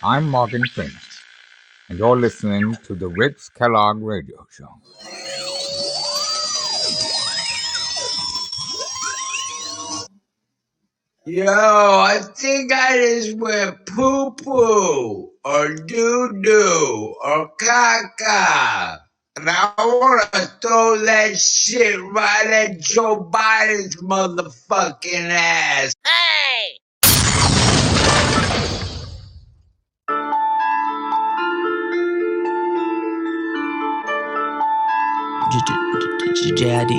I'm Morgan Finch, and you're listening to the Ritz-Kellogg Radio Show. Yo, I think I just went poo-poo, or doo-doo, or caca. And I want to throw that shit right at Joe Biden's motherfucking ass. Hey! JID.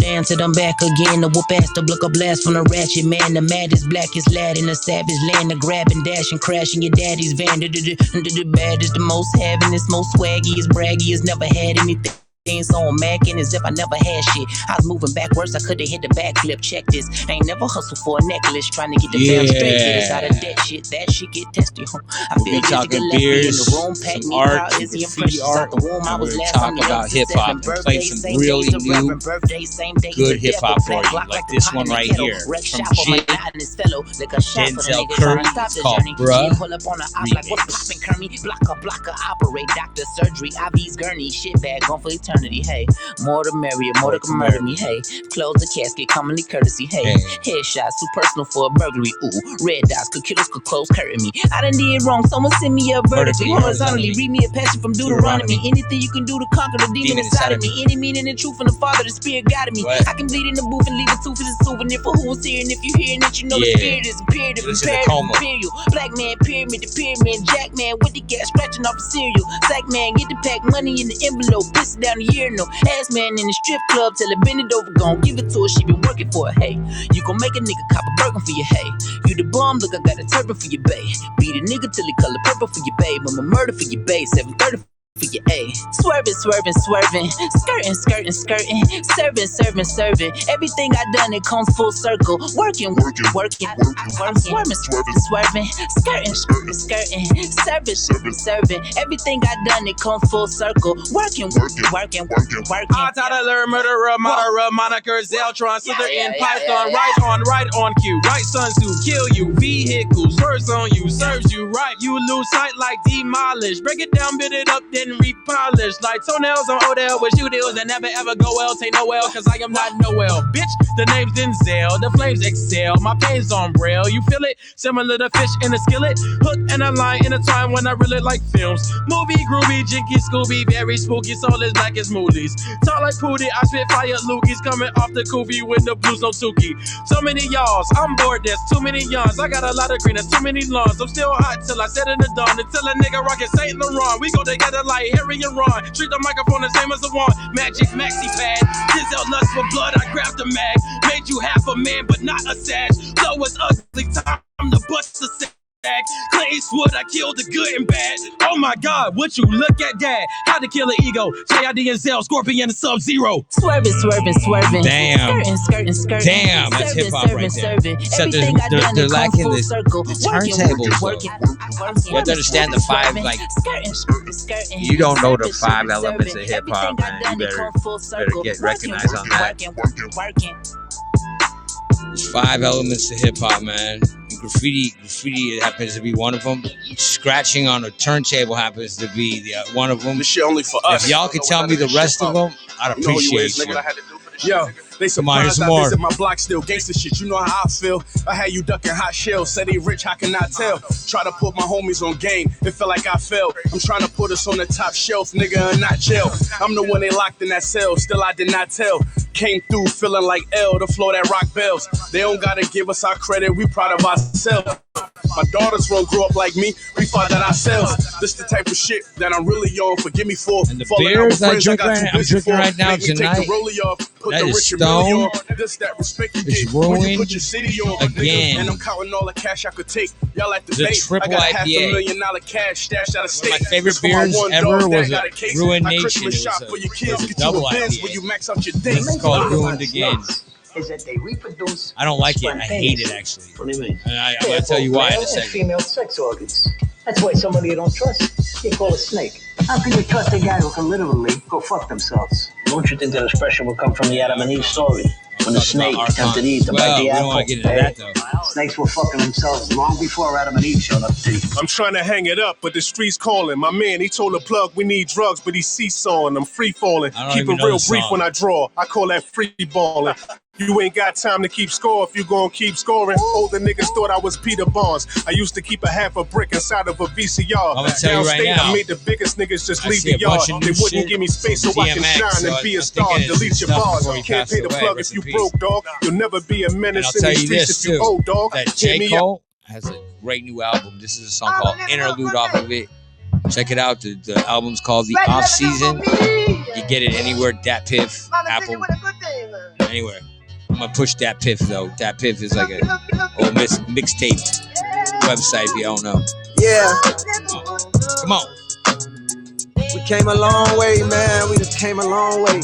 Dance it, I'm back again. The whoop ass, the block a blast from the ratchet man. The maddest, blackest lad in the savage land. The grab and dash and crash in your daddy's van. The baddest, the most having, most swaggy, braggy, never had anything. So I'm macking as if I never had shit. I was moving backwards, I could've hit the backflip. Check this, I ain't never hustled for a necklace. Trying to get the damn straight, get us out of that shit. That shit get testy. I feel dizzy, get left me in the room, pack me art, out, Izzy and Precious out the womb. I was last on the about hip hop and play some really new, good hip hop for you, like this one right here from Denzel Curry. It's called Bruh Remix. Blocker, operate, doctor, surgery, IV's gurney, shit bag, gone for eternity. Hey, more the merrier, more to murder me. Hey, close the casket, commonly courtesy. Hey, headshots too personal for a burglary. Ooh, red dots, could killers could close curtain me. I done did wrong, someone send me a vertically, horizontally. Read me a passage from Deuteronomy. Anything you can do to conquer the demon inside of me. Any meaning and truth from the Father, the Spirit guided me. I can bleed in the booth and leave a tooth as a souvenir for who was here. And if you hearing it, you know the Spirit is imperative, imperial. Black man, pyramid, the pyramid, Jack man with the gas scratching off the cereal. Sack man, get the pack money in the envelope, piss it down the year, no. Ass man in the strip club, tell her bend it over, gon' give it to her, she been working for it, hey. You gon' make a nigga cop a burger for you, hey. You the bomb, look, I got a turban for your bae. Beat a nigga till he color purple for your babe. I'm a murder for your babe, 730 for your A. Swerving, skirting, serving. Everything I done, it comes full circle. Working. I'm swerving, skirting, serving. Everything I done, it comes full circle. Working. I taught to learn murderer, moniker, Zeltron, Slither in Python. Right on cue. Right Sun Tzu, kill you. Vehicles, swerves on you, serves you right. You lose sight like demolish. Break it down, build it up, then repolished like toenails on Odell with shoe deals that never ever go well. Take no well, cause I am not Noel. Bitch, the name's Denzel, the flames excel. My pain's on braille, you feel it? Similar to fish in a skillet. Hook and a line in a time when I really like films. Movie, groovy, jinky, Scooby, very spooky, soul as black as moolies. Talk like Pootie, I spit fire loogies coming off the koofy with the blues, no Tukey. So many y'alls, I'm bored, there's too many yawns. I got a lot of green and too many lawns. I'm still hot till I set in the dawn. Until a nigga rockin' Saint Laurent. We go together like Harry and Ron. Treat the microphone the same as a wand. Magic maxi pad. Denzel lust for blood, I grabbed the mag. Made you half a man, but not a sag. Flow was ugly, time to bust the sack. Clint Eastwood, I killed the good and bad. Oh my God, would you look at that? How to kill an ego. JID and Zell, Scorpion and Sub-Zero. Swerving. Damn. Skirting. Damn, that's hip hop right there. Except they're lacking the turntables. You have to understand the five, like, you don't know the 5 elements of hip hop, man. You better get recognized on that. There's 5 elements to hip hop, man. Graffiti happens to be one of them. Scratching on a turntable happens to be one of them. This shit only for us. If y'all could tell me the rest of them, I'd appreciate you. Yo, they surprised I visit my block still gangster shit. You know how I feel. I had you ducking hot shells. Said they rich, how can I tell? Try to put my homies on game. It felt like I failed. I'm trying to put us on the top shelf, nigga, and not jail. I'm the one they locked in that cell. Still I did not tell. Came through feeling like L, the flow that rock bells. They don't gotta give us our credit. We proud of ourselves. My daughters won't grow up like me. We find that ourselves. This the type of shit that I'm really on. Forgive me for And the falling out with beers I'm friends. drinking right now Make me take the tonight, rollie off, put that the is rich and Stone. million on. This that respect you It's get when you ruined put your city on, again. nigga. And I'm counting all the cash I could take. Y'all at the It's a bank. triple I got IPA. $500,000 cash stashed out of state. My favorite This for my beers one ever dog that was got a case. Ruined My Nation. Christmas It shop was for your a kids. Get you double a Benz IPA. where you max out your This days. is called Ruined Again. Is that they reproduce. I don't like it. I hate it, actually. What do you mean? And I'm going to tell you why in a Male and second. female sex organs. That's why somebody you don't trust, you call a snake. How can you trust a guy who can literally go fuck themselves? Don't you think that expression will come from the Adam and Eve story? When the snake tempted Eve to bite the we apple. don't want to get into that, though. Snakes were fucking themselves long before Adam and Eve showed up to you. I'm trying to hang it up, but the streets calling. My man, he told the plug we need drugs, but he's seesawing. I'm free falling. I don't Keep even it know real the brief song. when I draw. I call that free balling. You ain't got time to keep score if you gon' keep scoring. Older niggas thought I was Peter Barnes. I used to keep a half a brick inside of a VCR. I'm gonna tell you right Downstate, now, I made the biggest niggas just I leave see the a yard. bunch of They new wouldn't shit give me space so from I can DMX, shine so and be I'm a star. thinking it's Delete your stuff bars. before he Can't passed pay the away. plug Rest if in you peace. broke, dog. You'll never be a And I'll menace in tell these you streets this, if you too, old, dog. that Hit J. me up. Cole has a great new album. This is a song called Interlude off of it. Check it out. The album's called The Off Season. You get it anywhere. Dat Piff, Apple, anywhere. I'm gonna push Dat Piff though. Dat Piff is like a old mixtape website if you don't know. Yeah, Come on. we came a long way, man. We just came a long way.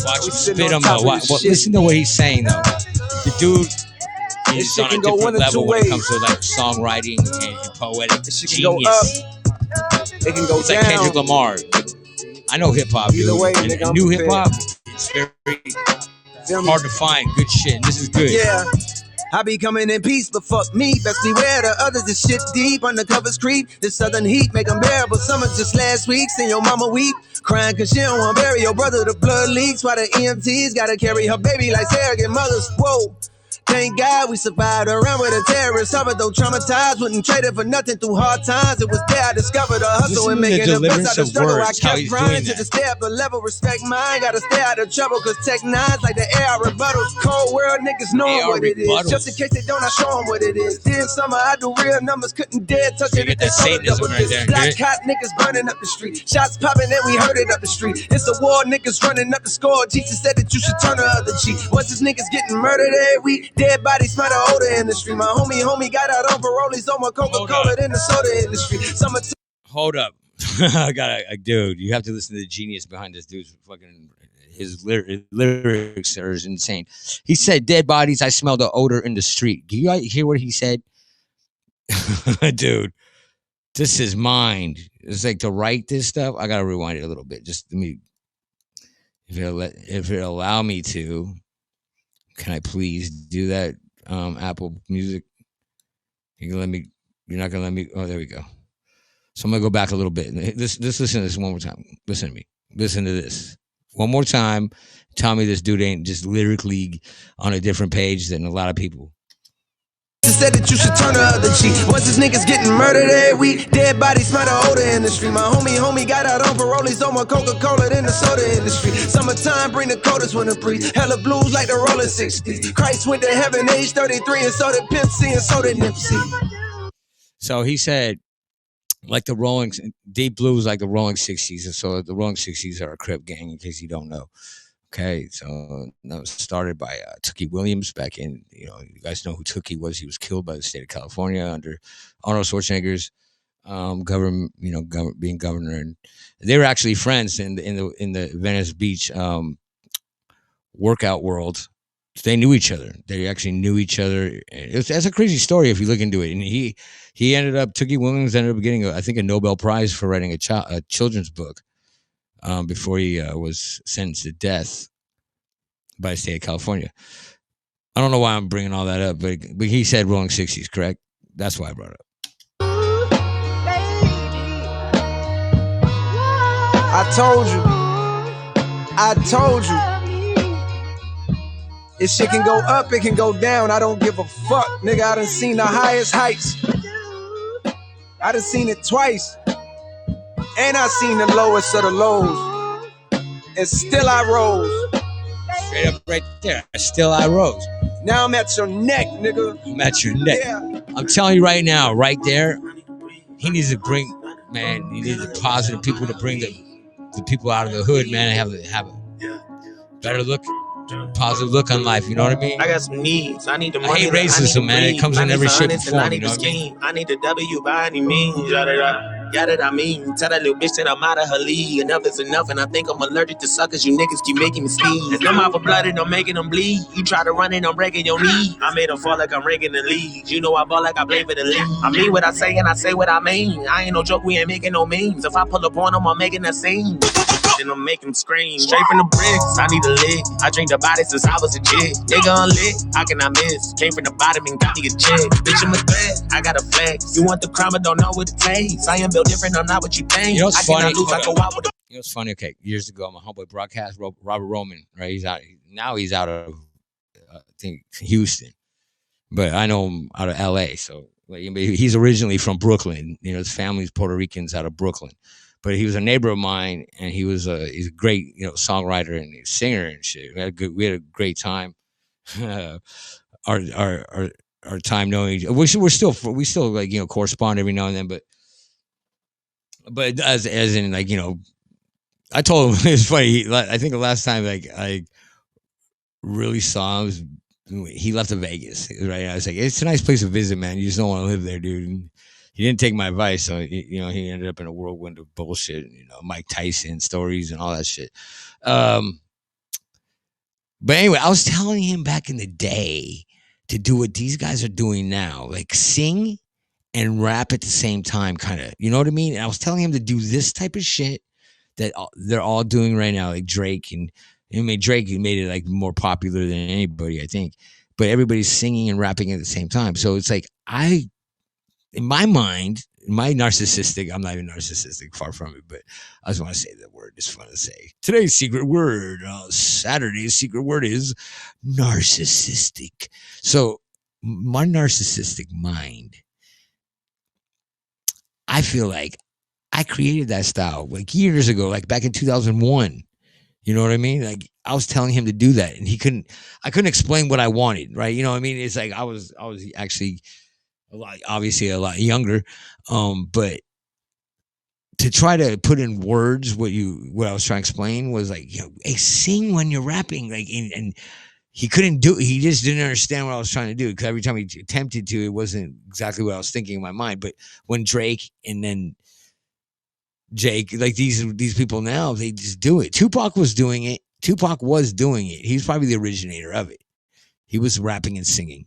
Watch him We sitting spit on him top though. of this shit. Listen to what he's saying though. The dude is shit on a can go different one of two level when it ways. comes to like songwriting and poetic This shit can go genius. up, it can go It's like down. Kendrick Lamar. I know hip hop, dude. Either way, And nigga, I'm new prepared. hip hop, it's very Feel me? hard to find good shit. And this is good. Yeah. I be coming in peace, but fuck me. Best beware the others. This shit deep, undercovers creep. This southern heat make them bearable. Summer just last week, seen your mama weep. Crying cause she don't want to bury your brother. The blood leaks while the EMTs gotta carry her baby like surrogate mothers. Whoa. Thank God we survived around with a terrorist. Suffered though traumatized, wouldn't trade it for nothing through hard times. It was there I discovered a hustle and Listen to making the the best deliverance out of of struggle. I words, how kept he's grinding doing to that. the stay up the level. Respect mine, gotta stay out of trouble. Cause tech nines like the air rebuttals. Cold world niggas knowing AR what it is. rebuttals. Just in case they don't, I show them what it is. Then summer I do real numbers, couldn't dare touch You it. get that Satanism right there, Black good. hot niggas burning up the street. Shots popping and we heard it up the street. It's a war, niggas running up the score. Jesus said that you should turn the other cheek. Once these niggas getting murdered every week, dead bodies smell the odor in the street. My homie got out on parole. He's on my Coca-Cola in the soda industry. Summertime. Hold up. I got a dude. You have to listen to the genius behind this dude's fucking. His lyrics are insane. He said, "Dead bodies. I smell the odor in the street." Do you hear what he said, dude? This is mind. It's like to write this stuff. I gotta rewind it a little bit. Just let me, if it'll allow me to. Can I please do that? Apple Music. You can let me. You're not gonna let me. Oh, there we go. So I'm gonna go back a little bit. Just listen to this one more time. Listen to me. Listen to this one more time. Tell me this dude ain't just lyrically on a different page than a lot of people. Said that you should turn the other cheek. Once these niggas getting murdered every week, dead bodies smell the odor in the street. My homie got out on parole. He's on my Coca-Cola in the soda industry. Summertime bring the coldest winter breeze. Hella blues like the rolling 60s. Christ went to heaven age 33 and so did Pimp C and so did Nipsey. So he said, like the Rolling, deep blues like the Rolling 60s. And so the Rolling 60s are a Crip gang, in case you don't know. Okay, so that was started by Tookie Williams back in, you guys know who Tookie was. He was killed by the state of California under Arnold Schwarzenegger's government, being governor, and they were actually friends in the Venice Beach workout world. They knew each other. They actually knew each other. That's a crazy story if you look into it. And he ended up, Tookie Williams ended up getting, I think, a Nobel Prize for writing a children's book. Before he was sentenced to death by the state of California. I don't know why I'm bringing all that up, but he said Rolling 60s, correct? That's why I brought it up. I told you. This shit can go up, it can go down. I don't give a fuck, nigga. I done seen the highest heights. I done seen it twice. And I seen the lowest of the lows. And still I rose. Straight up right there. Still I rose. Now I'm at your neck, nigga. I'm at your neck. Yeah. I'm telling you right now, right there, he needs to bring, man, he needs the positive people to bring the people out of the hood, man, and have a better look, positive look on life. You know what I mean? I got some needs. I need the I money. hate racism, man. It comes in every shape and form. You know what I mean? I need the W by any means. Yeah, that I mean. Tell that little bitch that I'm out of her league. Enough is enough, and I think I'm allergic to suckers. You niggas keep making me sneeze. And them out for blood and I'm making them bleed. You try to run and I'm breaking your knee. I made them fall like I'm ranking the leagues. You know I ball like I play for the league. I mean what I say and I say what I mean. I ain't no joke, we ain't making no memes. If I pull up on them, I'm making a scene. Then I'm making them scream. Straight from the bricks, I need a lick. I drink the body since I was a kid. Nigga unlit, how can I miss? Came from the bottom and got me a check. Bitch, I'm a threat, I got a flex. You want the crime, but don't know what it takes. I am built different, I'm not what you think. You know what's funny? Lose, I go out with You know what's funny? Okay, years ago, my homeboy broadcast, Robert Roman, right? He's out of, I think, Houston. But I know him out of L.A., so he's originally from Brooklyn. You know, his family's Puerto Ricans out of Brooklyn. But he was a neighbor of mine, and he's a great, songwriter and singer and shit. We had a great time. Our time knowing each other. We still correspond every now and then, but as in I told him it's funny. I think the last time I really saw him was he left to Vegas, right? I was like, it's a nice place to visit, man. You just don't want to live there, dude. And he didn't take my advice, so he ended up in a whirlwind of bullshit, Mike Tyson stories and all that shit. But anyway, I was telling him back in the day to do what these guys are doing now, like sing and rap at the same time, kind of. You know what I mean? And I was telling him to do this type of shit that they're all doing right now, like Drake and Drake made it like more popular than anybody, I think. But everybody's singing and rapping at the same time, so it's like in my mind, my narcissistic, I'm not even narcissistic, far from it, but I just want to say the word. It's fun to say. Today's secret word, Saturday's secret word is narcissistic. So my narcissistic mind, I feel like I created that style like years ago, like back in 2001. You know what I mean? Like I was telling him to do that, and I couldn't explain what I wanted, right? You know what I mean? It's like I was actually obviously a lot younger, but to try to put in words what I was trying to explain was like, hey, sing when you're rapping, like, and he couldn't do it. He just didn't understand what I was trying to do, because every time he attempted to, it wasn't exactly what I was thinking in my mind. But when Drake and then Jake, like these people now, they just do it. Tupac was doing it. He's probably the originator of it. He was rapping and singing.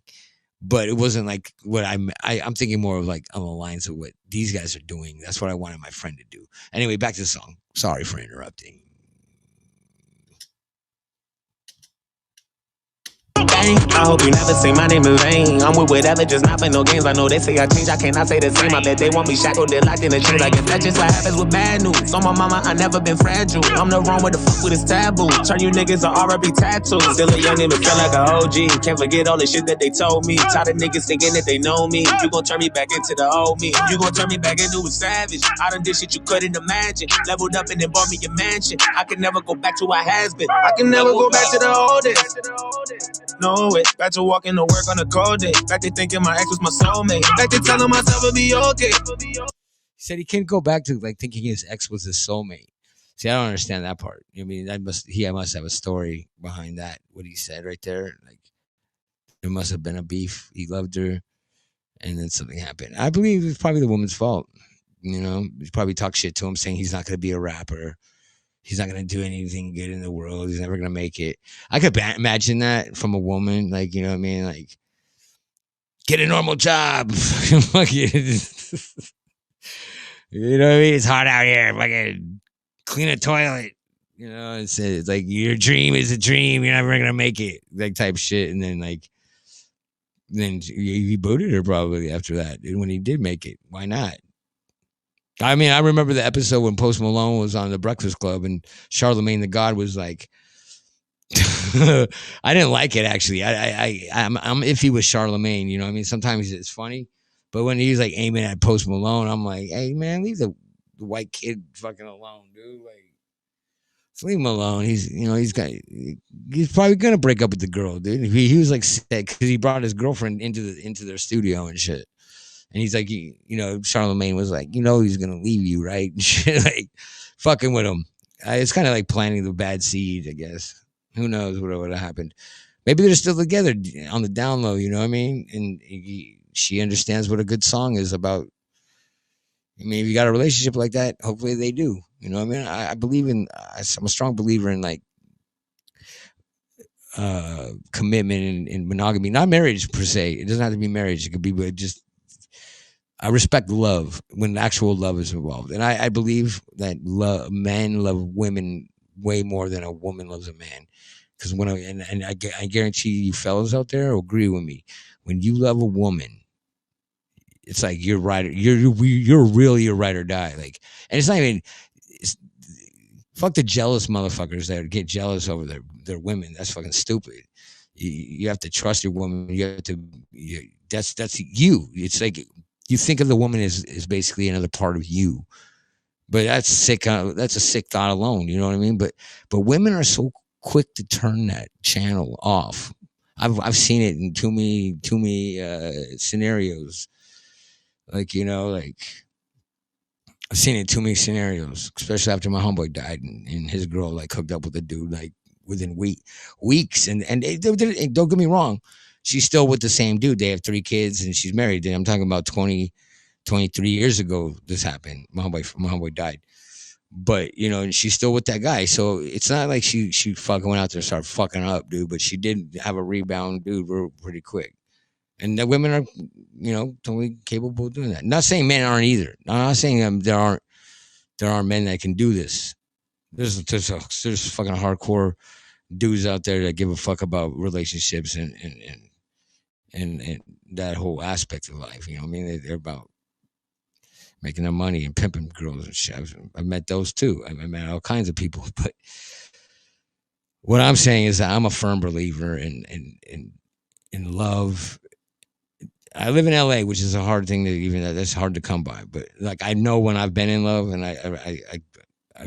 But it wasn't like what I'm thinking more of like on the lines of what these guys are doing. That's what I wanted my friend to do. Anyway, back to the song. Sorry for interrupting. I hope you never say my name in vain. I'm with whatever, just not playing no games. I know they say I change, I cannot say the same. I bet they want me shackled, they're locked in a chain. I guess that's just what happens with bad news. On my mama, I never been fragile. I'm the wrong with the fuck with this taboo. Turn you niggas to R.I.P. tattoos. Still a young nigga, feel like a OG. Can't forget all the shit that they told me. Tired of niggas thinking that they know me. You gon' turn me back into the old me. You gon' turn me back into a savage. I done did shit you couldn't imagine. Leveled up and then bought me a mansion. I can never go back to what has been. I can never go back to the old days. No way. Back to walking to work on a cold day. Back to thinking my ex was my soulmate. Back to telling myself it'll be okay. He said he can't go back to like thinking his ex was his soulmate. See, I don't understand that part. I mean, he must have a story behind that. What he said right there, like there must have been a beef. He loved her, and then something happened. I believe it's probably the woman's fault. He probably talked shit to him, saying he's not going to be a rapper. He's not going to do anything good in the world. He's never going to make it. I could imagine that from a woman. Like, you know what I mean? Like, get a normal job. You know what I mean? It's hard out here. Fucking clean a toilet. It's like your dream is a dream. You're never going to make it. Like type shit. And then he booted her probably after that. And when he did make it, why not? I mean, I remember the episode when Post Malone was on the Breakfast Club and Charlemagne the God was like, I didn't like it actually. I'm iffy with Charlemagne. You know what I mean? Sometimes it's funny, but when he's like aiming at Post Malone, I'm like, hey man, leave the white kid fucking alone, dude. Like, leave him alone. He's probably gonna break up with the girl, dude. He was like sick because he brought his girlfriend into their studio and shit. And he's like, Charlemagne was like, he's gonna leave you, right? And shit, like fucking with him. It's kind of like planting the bad seed, I guess. Who knows what would have happened? Maybe they're still together on the down low. You know what I mean? And she understands what a good song is about. I mean, if you got a relationship like that, hopefully they do. You know what I mean? I believe in. I'm a strong believer in like commitment and monogamy. Not marriage per se. It doesn't have to be marriage. It could be, but just I respect love when actual love is involved, and I believe that men love women way more than a woman loves a man. Because I guarantee you fellas out there will agree with me. When you love a woman, it's like you're right. You're really a ride or die. Like, and it's not even. Fuck the jealous motherfuckers that get jealous over their women. That's fucking stupid. You have to trust your woman. You have to. That's you. It's like you think of the woman as basically another part of you. But that's sick. That's a sick thought alone. You know what I mean? But women are so quick to turn that channel off. I've seen it in too many scenarios. Like I've seen it in too many scenarios, especially after my homeboy died and his girl like hooked up with a dude like within weeks. And don't get me wrong, she's still with the same dude. They have 3 kids and she's married. And I'm talking about 23 years ago this happened. My homeboy died. But she's still with that guy. So it's not like she fucking went out there and started fucking up, dude. But she did have a rebound, dude, pretty quick. And the women are, totally capable of doing that. Not saying men aren't either. I'm not saying there aren't men that can do this. There's fucking hardcore dudes out there that give a fuck about relationships and that whole aspect of life. You know what I mean? They're about making their money and pimping girls and shit. I've met those too. I met all kinds of people. But what I'm saying is that I'm a firm believer in love. I live in LA, which is a hard thing that's hard to come by. But like I know when I've been in love, and I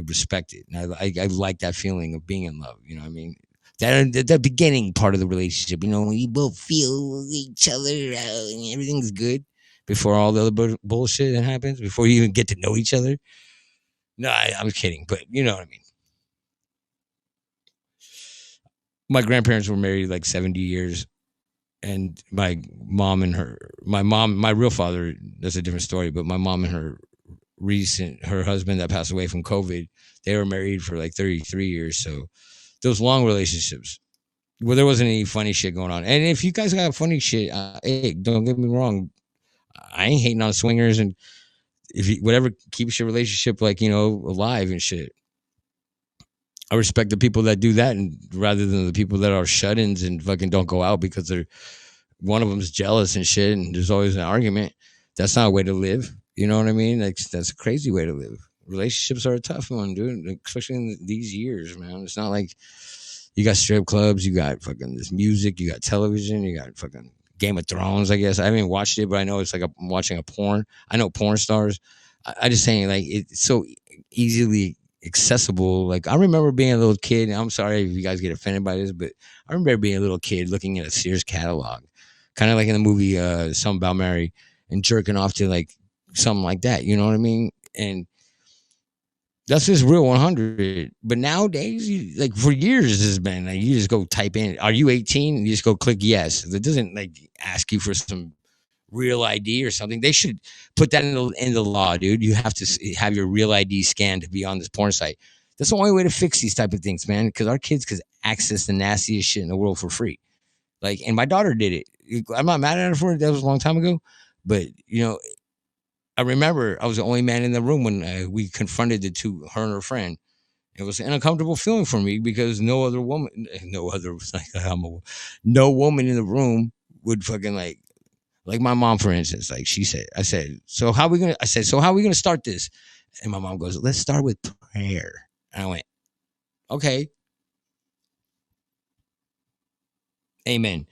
respect it, and I like that feeling of being in love. You know what I mean? The beginning part of the relationship, when you both feel each other and everything's good. Before all the other bullshit that happens, before you even get to know each other. No, I'm kidding, but you know what I mean. My grandparents were married like 70 years, and my real father, that's a different story, but my mom and her husband that passed away from COVID, they were married for like 33 years. So those long relationships where there wasn't any funny shit going on. And if you guys got funny shit, hey, don't get me wrong. I ain't hating on swingers, and whatever keeps your relationship alive and shit. I respect the people that do that, and rather than the people that are shut-ins and fucking don't go out because one of them's jealous and shit, and there's always an argument. That's not a way to live. You know what I mean? Like that's a crazy way to live. Relationships are a tough one, dude. Especially in these years, man. It's not like you got strip clubs, you got fucking this music, you got television, you got fucking Game of Thrones, I guess. I haven't watched it, but I know it's like I'm watching a porn. I know porn stars. I just saying, like, it's so easily accessible. Like, I remember being a little kid, and I'm sorry if you guys get offended by this, but I remember being a little kid looking at a Sears catalog, kind of like in the movie Something About Mary, and jerking off to like something like that. You know what I mean? And that's just real 100. But nowadays, like for years, this has been like you just go type in, "Are you 18?" and you just go click yes. It doesn't like ask you for some real ID or something. They should put that in the law, dude. You have to have your real ID scanned to be on this porn site. That's the only way to fix these type of things, man. Because our kids could access the nastiest shit in the world for free. Like, and my daughter did it. I'm not mad at her for it. That was a long time ago, but I remember I was the only man in the room when we confronted her and her friend. It was an uncomfortable feeling for me because no woman in the room would fucking like my mom, for instance. Like I said, so how are we gonna start this? And my mom goes, "Let's start with prayer." And I went, "Okay, amen."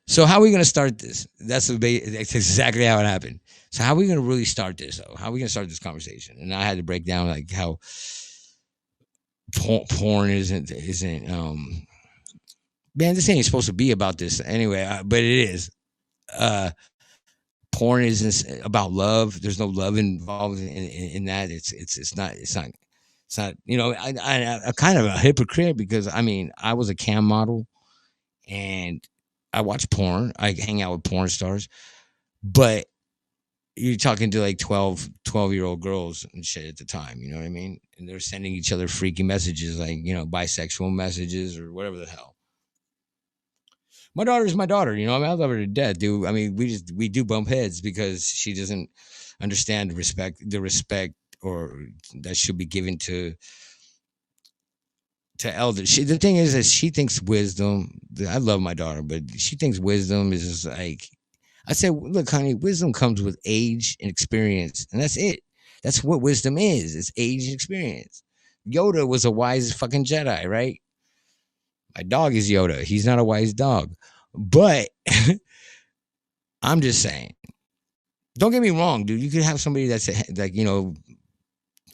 So how are we going to start this? That's exactly how it happened. So how are we going to really start this, though? How are we going to start this conversation? And I had to break down like how porn isn't man, this ain't supposed to be about this anyway, but it is. Porn isn't about love. There's no love involved in that. It's not. You know, I'm kind of a hypocrite because I mean I was a cam model and I watch porn. I hang out with porn stars, but you're talking to like 12-year-old girls and shit at the time. You know what I mean? And they're sending each other freaky messages like bisexual messages or whatever the hell. My daughter's my daughter, I mean, I love her to death, dude. I mean, we do bump heads because she doesn't understand the respect or that should be given to elders. The thing is that she thinks wisdom. I love my daughter, but she thinks wisdom is just like I said. Look, honey, wisdom comes with age and experience, and that's it. That's what wisdom is. It's age and experience. Yoda was a wise fucking Jedi, right? My dog is Yoda. He's not a wise dog. But I'm just saying, don't get me wrong, dude. You could have somebody that's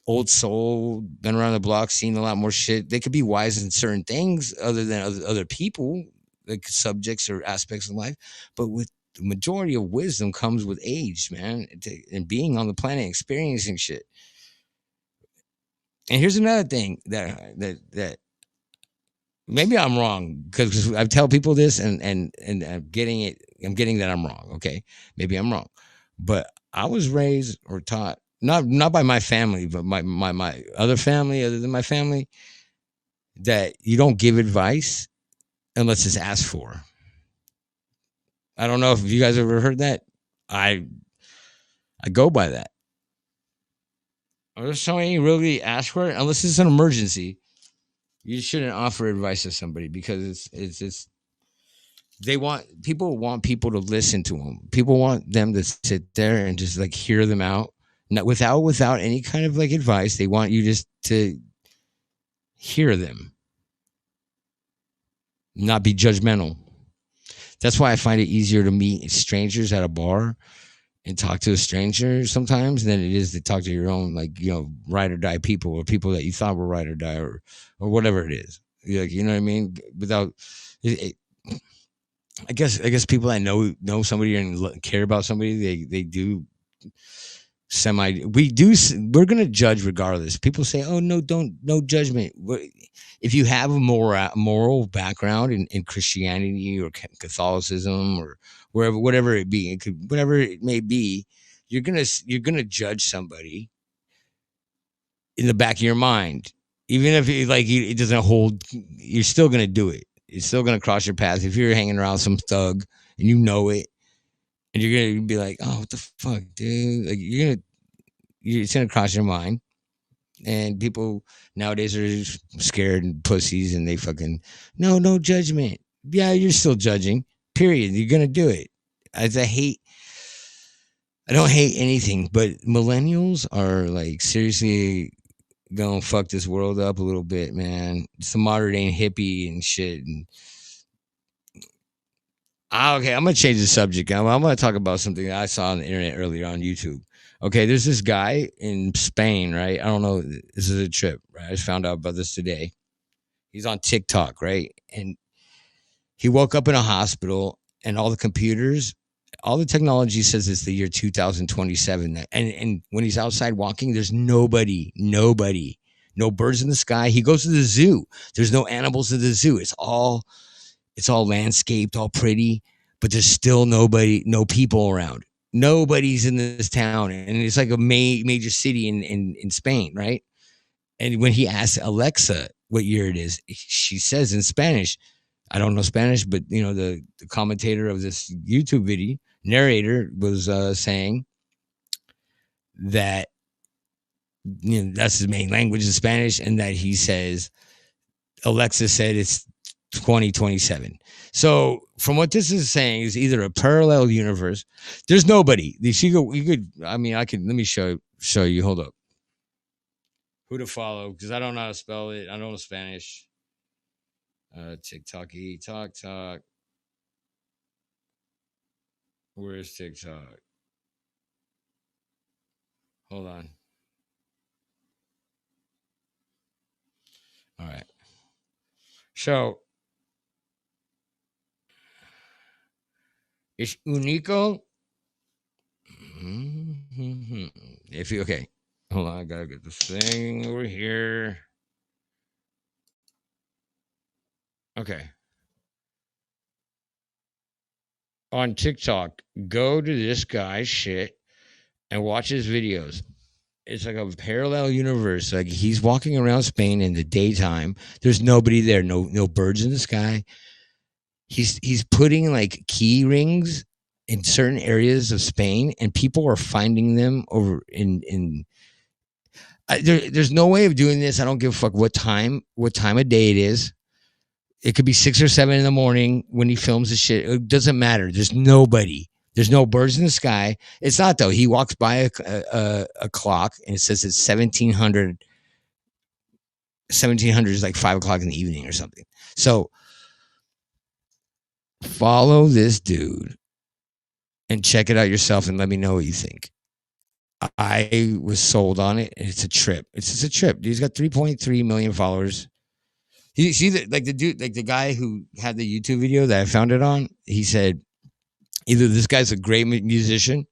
old soul, been around the block, seen a lot more shit. They could be wise in certain things other than other people, like subjects or aspects of life. But with the majority of wisdom comes with age, man, and being on the planet, experiencing shit. And here's another thing that maybe I'm wrong because I tell people this and I'm getting it. I'm getting that I'm wrong. Okay, maybe I'm wrong, but I was raised or taught not by my family, but my other family other than my family that you don't give advice unless it's asked for. I don't know if you guys ever heard that. I go by that. Or somebody really ask for it unless it's an emergency. You shouldn't offer advice to somebody because it's people want people to listen to them. People want them to sit there and just like hear them out, not without any kind of like advice. They want you just to hear them, not be judgmental. That's why I find it easier to meet strangers at a bar and talk to a stranger sometimes than it is to talk to your own ride or die people or people that you thought were ride or die or whatever it is. Like, you know what I mean? Without it, I guess people that know somebody and care about somebody, they do we're going to judge regardless. People say, oh no, no judgment. If you have a moral background in Christianity or Catholicism or whatever it be, whatever it may be, you're going to judge somebody in the back of your mind. Even if it doesn't hold, you're still going to do it. It's still going to cross your path. If you're hanging around some thug and you know it, and you're going to be like, oh, what the fuck, dude? Like it's going to cross your mind. And people nowadays are scared and pussies and they fucking, no judgment. Yeah, you're still judging, period. You're going to do it. I don't hate anything, but millennials are like seriously gonna fuck this world up a little bit, man. It's the modern day hippie and shit. And okay, I'm gonna change the subject. I'm gonna talk about something I saw on the internet earlier on YouTube. Okay, there's this guy in Spain, right? I don't know. This is a trip, right? I just found out about this today. He's on TikTok, right? And he woke up in a hospital, and all the technology says it's the year 2027. And when he's outside walking, there's nobody, no birds in the sky. He goes to the zoo. There's no animals at the zoo. It's all landscaped, all pretty, but there's still nobody, no people around. Nobody's in this town. And it's like a major city in Spain, right? And when he asks Alexa what year it is, she says in Spanish, I don't know Spanish, but the commentator of this YouTube video, narrator, was saying that that's his main language is Spanish, and that he says Alexa said it's 2027. So from what this is saying is either a parallel universe. There's nobody. You could. I mean, I could. Let me show you. Hold up. Who to follow? Because I don't know how to spell it. I don't know Spanish. TikTok. Where's TikTok? Hold on. All right. So it's único. If you okay, hold on, I gotta get this thing over here. Okay. On TikTok, go to this guy's shit and watch his videos. It's like a parallel universe. Like he's walking around Spain in the daytime. There's nobody there, no birds in the sky. He's putting like key rings in certain areas of Spain, and people are finding them over in. There's no way of doing this. I don't give a fuck what time of day it is. It could be 6 or 7 in the morning when he films the shit. It doesn't matter. There's nobody. There's no birds in the sky. It's not though. He walks by a clock and it says it's 1700. 1700 is like 5 o'clock in the evening or something. So follow this dude and check it out yourself and let me know what you think. I was sold on it. And it's a trip. It's just a trip. He's got 3.3 million followers. You see the dude, like the guy who had the YouTube video that I found it on. He said either this guy's a great musician,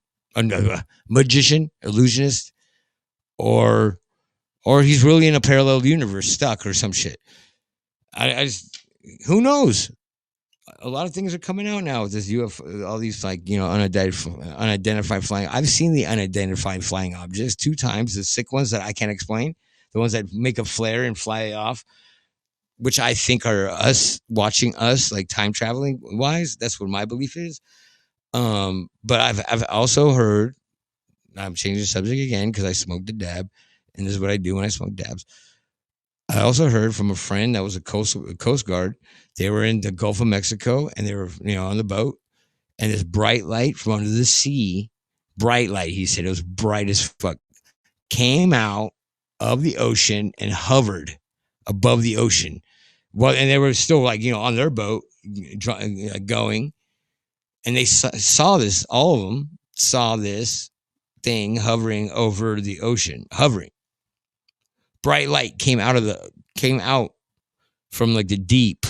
magician, illusionist, or he's really in a parallel universe, stuck or some shit. I just, who knows? A lot of things are coming out now with this UFO, all these like, unidentified flying. I've seen the unidentified flying objects 2 times, the sick ones that I can't explain, the ones that make a flare and fly off, which I think are us watching us, like time traveling wise. That's what my belief is. But I've also heard, I'm changing the subject again because I smoked a dab, and this is what I do when I smoke dabs. I also heard from a friend that was a Coast Guard. They were in the Gulf of Mexico, and they were, on the boat, and this bright light from under the sea, bright light, he said, it was bright as fuck, came out of the ocean and hovered above the ocean. Well, and they were still like, on their boat going, and they saw this, all of them saw this thing hovering over the ocean, hovering. Bright light came out from like the deep,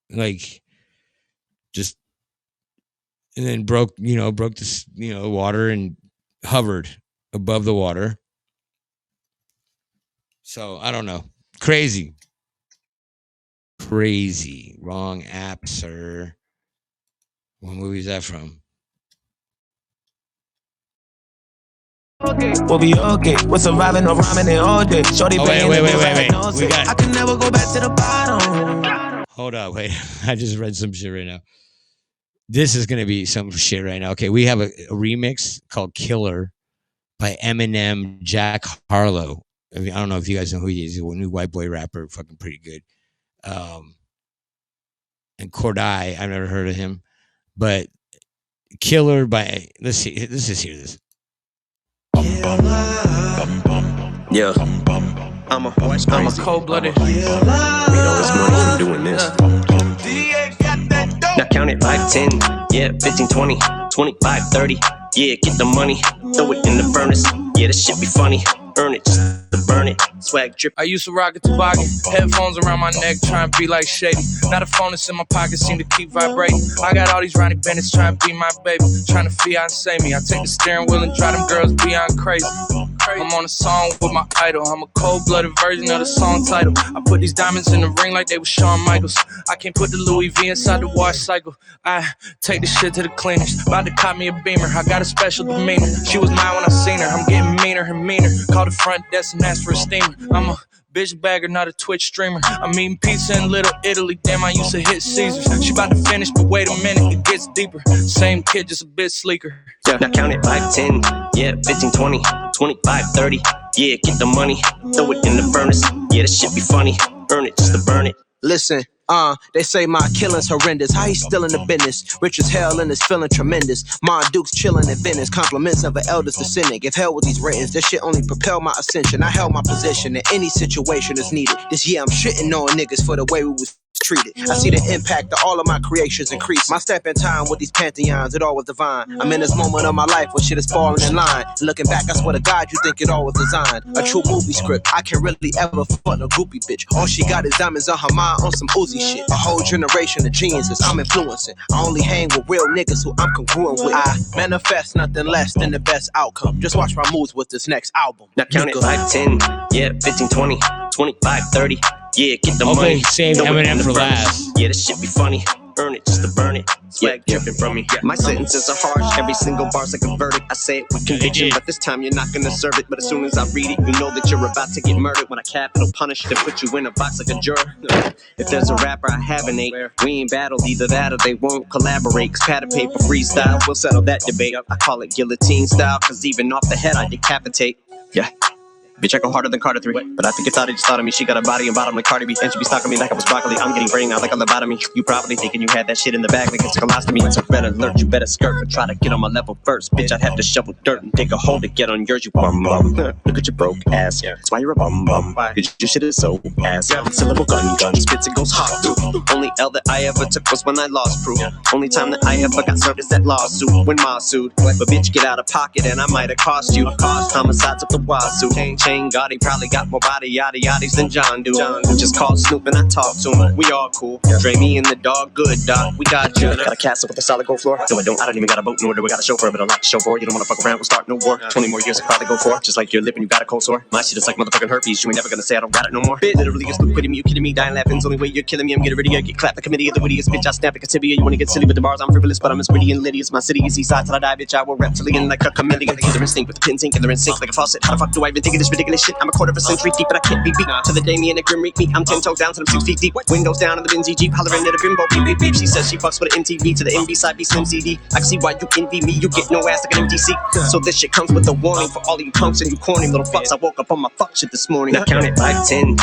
like just, and then broke this, water and hovered above the water. So I don't know. Crazy. Wrong app, sir. What movie is that from? Okay, we'll be okay. We're surviving or rhyming it all day. Shorty wait. We got I can never go back to the bottom. Hold up, wait. I just read some shit right now. This is gonna be some shit right now. Okay, we have a remix called Killer by Eminem, Jack Harlow. I don't know if you guys know who he is. He's a new white boy rapper, fucking pretty good. And Corday, I've never heard of him, but Killer by, let's hear this. Yeah, I'm a cold-blooded. made all this money from doing this. Now count it 5, 10, yeah, 15, 20, 25, 30. Yeah, get the money, throw it in the furnace. Yeah, this shit be funny. Earn it, just to burn it. Swag drip. I used to rock a toboggan, headphones around my neck, trying to be like Shady. Now the phone that's in my pocket seem to keep vibrating. I got all these Ronnie Bennett's trying to be my baby, trying to fiancé me. I take the steering wheel and drive them girls beyond crazy. I'm on a song with my idol. I'm a cold-blooded version of the song title. I put these diamonds in the ring like they were Shawn Michaels. I can't put the Louis V inside the wash cycle. I take the shit to the cleaners. About to cop me a Beamer. I got a special demeanor. She was mine when I seen her. I'm getting meaner and meaner. Call the front desk and ask for a steamer. I'm a bitch bagger, not a Twitch streamer. I'm eating pizza in Little Italy. Damn, I used to hit Caesars. She about to finish, but wait a minute, it gets deeper. Same kid, just a bit sleeker. Yeah, now count it 5, 10, yeah, 15, 20, 25, 30. Yeah, get the money, throw it in the furnace. Yeah, this shit be funny. Earn it, just to burn it. Listen, they say my killing's horrendous. How he still in the business? Rich as hell and is feeling tremendous. Ma Duke's chilling in Venice. Compliments of an elders descending. If hell with these ratings, this shit only propel my ascension. I held my position in any situation that's needed. This year I'm shitting on niggas for the way we was treated. I see the impact of all of my creations increase. My step in time with these pantheons, it all was divine. I'm in this moment of my life where shit is falling in line. Looking back, I swear to God, you think it all was designed. A true movie script. I can't really ever fuck a groupie bitch. All she got is diamonds on her mind on some Uzi shit. A whole generation of geniuses I'm influencing. I only hang with real niggas who I'm congruent with. I manifest nothing less than the best outcome. Just watch my moves with this next album. Now count it 5, 10, yeah, 15, 20, 25, 30. Yeah, get the money. Save Eminem for last. Yeah, this shit be funny. Earn it just to burn it. Swag dripping from me. My sentences are harsh. Every single bar's like a verdict. I say it with conviction, but this time you're not gonna serve it. But as soon as I read it, you know that you're about to get murdered. When I capital punish, they put you in a box like a juror. If there's a rapper I haven't ate, we ain't battled either that or they won't collaborate. Cause pad and paper freestyle, we'll settle that debate. I call it guillotine style, cause even off the head I decapitate. Yeah. Bitch, I go harder than Carter 3. But I think it's odd, it just thought of me. She got a body and bottom like Cardi B. And she be stalking me like I was broccoli. I'm getting brain out like a lobotomy. You probably thinking you had that shit in the bag like it's a colostomy. So red alert, you better skirt. But try to get on my level first. Bitch, I'd have to shovel dirt and dig a hole to get on yours, you bum bum. Look at your broke ass. That's why you're a bum bum. Cause your shit is so ass. Syllable gun spits, it goes hot through. Only L that I ever took was when I lost proof. Only time that I ever got served is that lawsuit when Ma sued. But bitch, get out of pocket and I might have cost you. Homicides up the wazoo. Chain Gotti probably got more body yaddy yaddies than John do. Just call Snoop and I talk to him. We all cool. Dre, me and the dog, good dog. We got you. Got a castle with a solid gold floor. No, I don't. I don't even got a boat, nor do we got a chauffeur, but a lot to show for. You don't wanna fuck around, we'll start no war. 20 more years, I probably go for. Just like your lip and you got a cold sore. My shit is like motherfucking herpes. You ain't never gonna say I don't got it no more. Bit literally, you're stupid kidding me. You kidding me? Dying laughing's only way you're killing me. I'm getting ready to get clapped. The committee of the wittiest bitch. I snap like a tibia. You wanna get silly with the bars? I'm frivolous, but I'm as witty and litty as my city is east side till I die, bitch. I will reptilian like a chameleon. Killer instinct with the pins ink and they're in sync like a faucet. How the fuck do I even think of this ridiculous shit? I'm a quarter of a century deep, but I can't be beat. To the day me and the grim reek me, I'm 10 toes down to them 6 feet deep. Windows down in the Benzie Jeep, hollering at a bimbo beep beep beep. She says she fucks with an MTV to the MB side B Slim CD. I can see why you envy me, you get no ass like an MTC. So this shit comes with a warning for all of you punks and you corny little fucks. I woke up on my fuck shit this morning. Now count it 5, 10,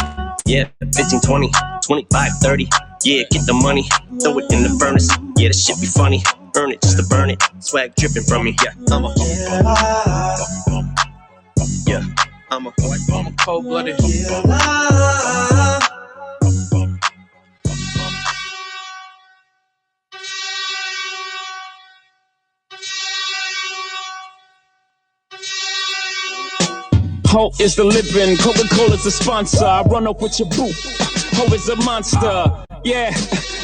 yeah, 15, 20, 25, 30. Yeah, get the money, throw it in the furnace. Yeah, this shit be funny. Earn it just to burn it. Swag dripping from me. Yeah, I'm a cold-blooded. Ho is the living, Coca-Cola's the sponsor. I run up with your boo. Ho is a monster. Yeah,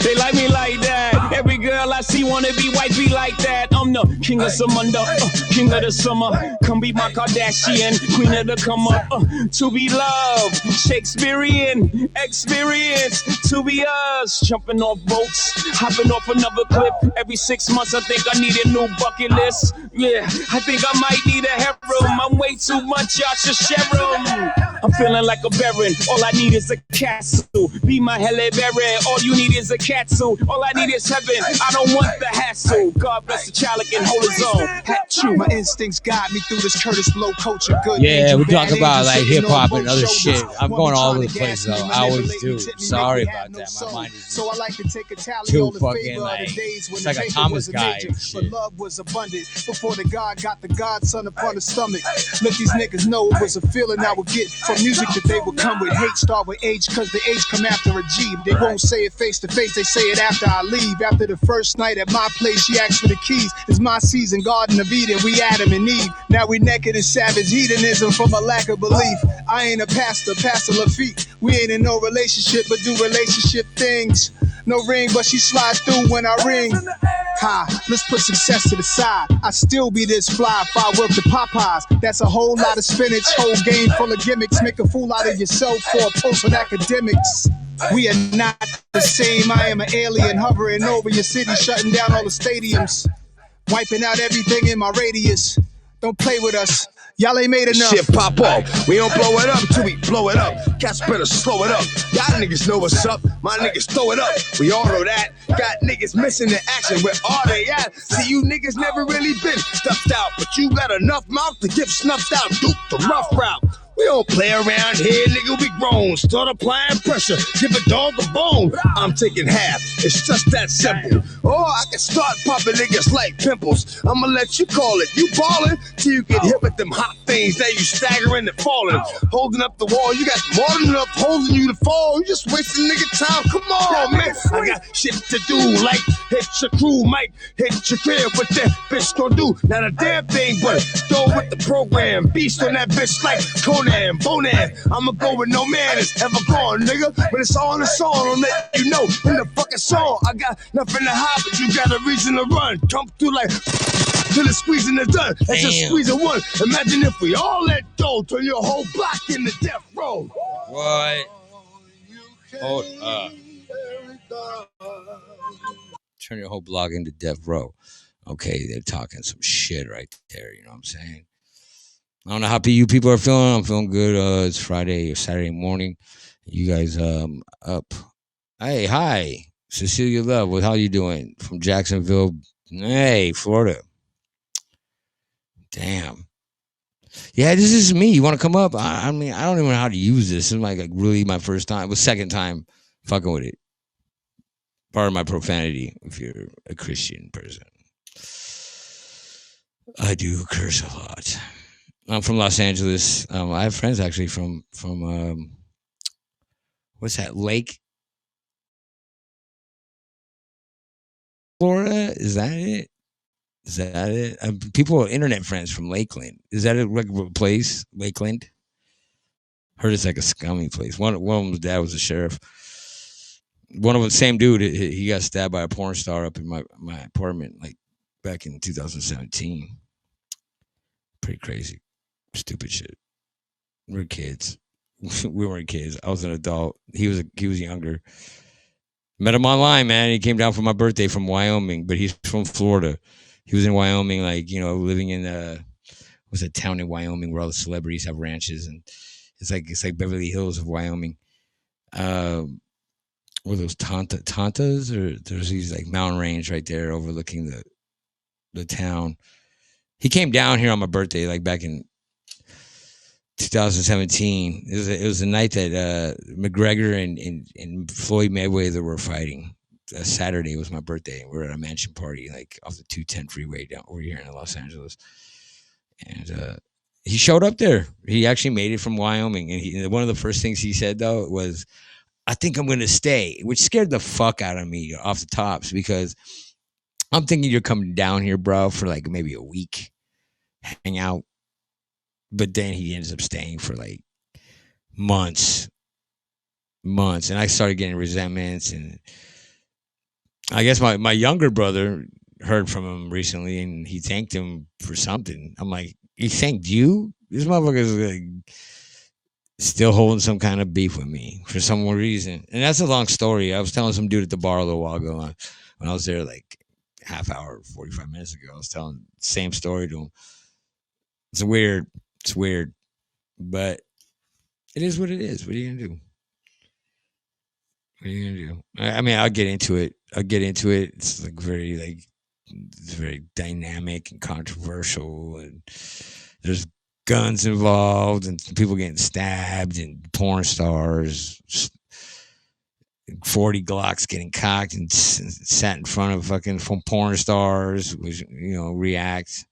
they like me like that. Every girl I see wanna be wifey like that. I'm the king of Samunda, king of the summer. Come be my Kardashian, queen of the come up. To be loved, Shakespearean experience. To be us, jumping off boats, hopping off another clip. Every 6 months I think I need a new bucket list. Yeah, I think I might need a harem. I'm way too much, y'all should share them. I'm feeling like a baron, all I need is a castle. Be my Halle Berry, all you need is a catsuit. All I need is heaven, I don't want the hassle. God bless the child that can hold his own. Hat you. My instincts guide me through this Curtis Blow culture. Good yeah, we talk about like hip hop and other shit. I'm going all over the place though. I always do. Sorry about that. My mind is too fucking like it's like a Thomas guy. But love was abundant before the God got the godson upon the stomach. Let these niggas know it was a feeling I would get from music that they would come with. Hate start with age, cause the age come after a G. They won't say it face to face, they say it after I leave. After the first night at my place, she asked for the keys. It's my season, Garden of Eden, we Adam and Eve. Now we naked in savage hedonism from a lack of belief. I ain't a pastor, Pastor Lafitte. We ain't in no relationship, but do relationship things. No ring, but she slide through when I ring. Ha, let's put success to the side. I still be this fly if I work the Popeyes. That's a whole lot of spinach, whole game full of gimmicks. Make a fool out of yourself for a post on academics. We are not the same. I am an alien hovering over your city, shutting down all the stadiums, wiping out everything in my radius. Don't play with us. Y'all ain't made enough. Shit pop off. We don't blow it up till we blow it up. Cats better slow it up. Y'all niggas know what's up. My niggas throw it up. We all know that. Got niggas missing the action. Where are they at? See, you niggas never really been stuffed out. But you got enough mouth to get snuffed out. Duke the rough route. We don't play around here, nigga, we grown. Start applying pressure, give a dog a bone. I'm taking half, it's just that simple. Or I can start popping niggas like pimples. I'ma let you call it. You ballin' till you get hit with them hot things. Now you staggering and falling. Holding up the wall, you got more than enough holding you to fall. You just wasting nigga time. Come on, man. I got shit to do, like hit your crew, might hit your crib. What that bitch gon' do? Not a damn thing, but go with the program. Beast on that bitch like Conan, Bonan. I'ma go with no man is ever gone, nigga. When it's all in the song, I'll let you know in the fucking song. I got nothing to hide, but you got a reason to run. Come through like till the squeezing is done. That's just squeezing one. Imagine if we all let go, turn your whole block into death row. What? Hold up. Turn your whole block into death row. Okay, they're talking some shit right there. You know what I'm saying? I don't know how you people are feeling. I'm feeling good. It's Friday or Saturday morning. You guys up? Hey, hi, Cecilia Love. How you doing? From Jacksonville, hey, Florida. Damn. Yeah, this is me. You want to come up? I mean, I don't even know how to use this. This is like really my first time. It was second time fucking with it. Part of my profanity if you're a Christian person. I do curse a lot. I'm from Los Angeles. I have friends actually from what's that, Lake Florida? Is that it? Is that it? People are internet friends from Lakeland. Is that a place, Lakeland? Heard it's like a scummy place. One of them's dad was a sheriff. One of them, same dude, he got stabbed by a porn star up in my apartment like back in 2017. Pretty crazy. Stupid shit. We're kids. We weren't kids. I was an adult. He was younger. Met him online, man. He came down for my birthday from Wyoming, but he's from Florida. He was in Wyoming, like, you know, living in what's a town in Wyoming where all the celebrities have ranches, and it's like Beverly Hills of Wyoming. Were those Tantas, or there's these like mountain range right there overlooking the town. He came down here on my birthday, like back in 2017. It was the night that McGregor and Floyd Mayweather were fighting. Saturday was my birthday. We were at a mansion party, like off the 210 freeway down over here in Los Angeles. And he showed up there. He actually made it from Wyoming. And one of the first things he said, though, was, I think I'm going to stay, which scared the fuck out of me off the tops, because I'm thinking you're coming down here, bro, for like maybe a week, hang out. But then he ends up staying for like months. And I started getting resentments. And I guess my younger brother heard from him recently, and he thanked him for something. I'm like, he thanked you? This motherfucker's like still holding some kind of beef with me for some reason. And that's a long story. I was telling some dude at the bar a little while ago when I was there like half hour, 45 minutes ago. I was telling the same story to him. It's weird, but it is what it is. What are you gonna do? I mean, I'll get into it. It's like it's very dynamic and controversial, and there's guns involved and people getting stabbed and porn stars, 40 Glocks getting cocked and sat in front of fucking porn stars, which, you know, reacting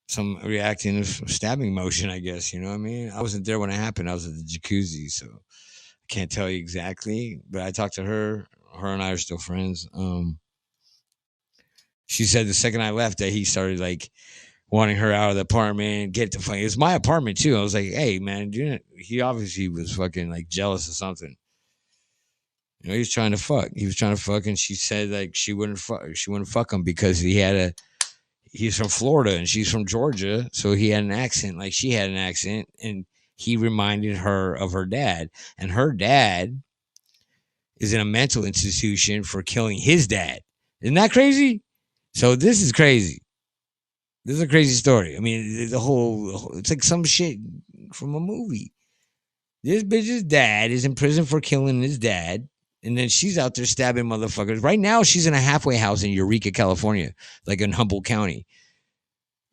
to stabbing motion, I guess. You know what I mean? I wasn't there when it happened. I was at the jacuzzi, so I can't tell you exactly. But I talked to her. Her and I are still friends. She said the second I left that he started like wanting her out of the apartment, get the fuck. It was my apartment too. I was like, hey man, he obviously was fucking like jealous of something. You know, he was trying to fuck. And she said like she wouldn't fuck him because he's from Florida and she's from Georgia, so he had an accent like she had an accent, and he reminded her of her dad, and her dad is in a mental institution for killing his dad. Isn't that crazy? So this is crazy. This is a crazy story. I mean, it's like some shit from a movie. This bitch's dad is in prison for killing his dad, and then she's out there stabbing motherfuckers. Right now, she's in a halfway house in Eureka, California, like in Humboldt County,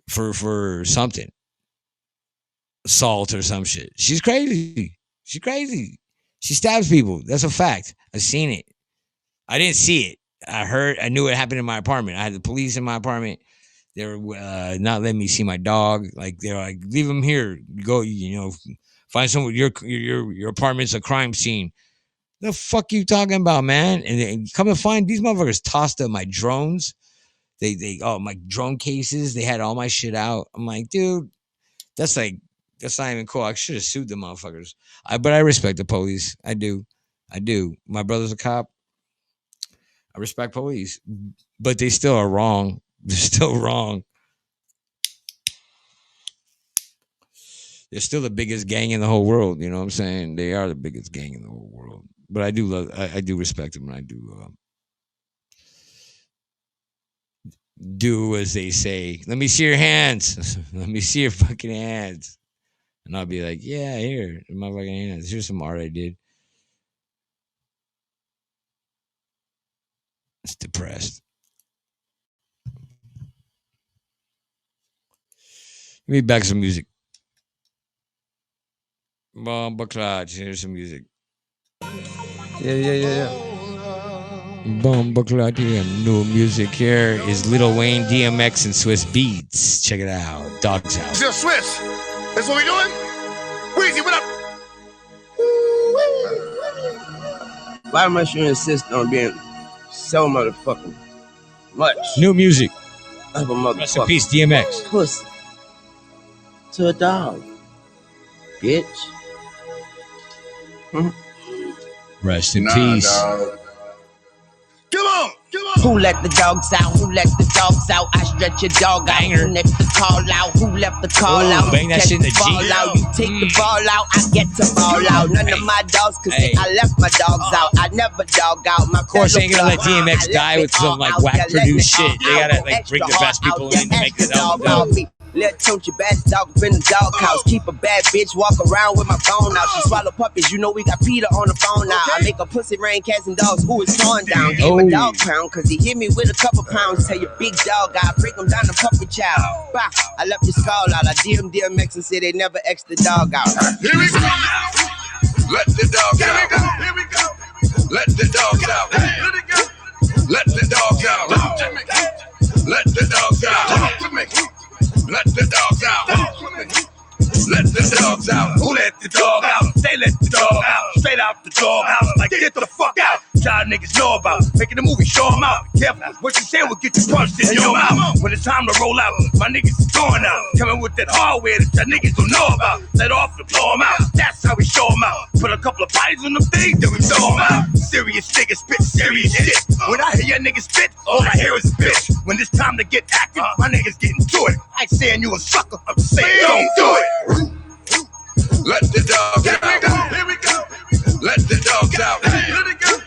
for something. assault or some shit. She's crazy. She's crazy. She stabs people. That's a fact. I've seen it. I didn't see it. I knew it happened in my apartment. I had the police in my apartment. They were not letting me see my dog. Like they're like, leave him here. Go, find someone. Your apartment's a crime scene. The fuck you talking about, man? And come and find these motherfuckers tossed up my drones. My drone cases. They had all my shit out. I'm like, dude, that's not even cool. I should have sued the motherfuckers. But I respect the police. I do. My brother's a cop. I respect police, but they still are wrong. They're still wrong. They're still the biggest gang in the whole world. You know what I'm saying? They are the biggest gang in the whole world. But I do respect them, and I do as they say. Let me see your hands. Let me see your fucking hands. And I'll be like, yeah, here, my fucking hands. Here's some art I did. It's depressed. Give me back some music. Bomba Clutch. Here's some music. Yeah. Bomba Clutch here. New music here is Lil Wayne, DMX, and Swiss Beats. Check it out. Dogs Out. Still Swiss. That's what we doing? Weezy, what up? Why must you insist on being so motherfucking much? New music. Of a motherfucker. Rest in peace, DMX. Pussy. To a dog. Bitch. Rest in peace. Dog. Come on. Who let the dogs out? Who let the dogs out? I stretch your dog out. Who left the call out? Who left the call out? Bang that shit in the G. Out. You take the ball out, I get to ball out. None of my dogs can say I left my dogs out. I never dog out. My of course, they ain't gonna let DMX die with some like whack produced shit. They gotta like bring the best people in to make this album. Let Toach your bad dog up in the dog house. Keep a bad bitch, walk around with my phone out. She swallow puppies, you know we got Peter on the phone now. I make a pussy rain, cats and dogs who is torn down. Gave a dog pound, cause he hit me with a couple pounds. Tell your big dog, I break him down to puppy child. Bah, I left your skull out. I DM DMX and said they never X the dog out. Here we go. Let the dog out. Here we go. Let the dog out. Let it go. Let the dog out. Let the dog out. Let the dogs out. Let the dogs out. Who let the dog out? They let the dog out. Straight out the dog house. Like, get the fuck out. Y'all niggas know about making the movie, show them out. Careful, what you say will get you punched in your mouth. When it's time to roll out, my niggas is going out. Coming with that hardware that y'all niggas don't know about. Let off and blow them out. That's how we show them out. Put a couple of bodies on them things, then we throw them out. Serious niggas spit serious shit. When I hear your niggas spit, all I hear is a bitch. When it's time to get active, my niggas getting to it. I ain't saying you a sucker, I'm just saying don't do it. Let the dogs out. Here we go. Let the dogs out. Let it go.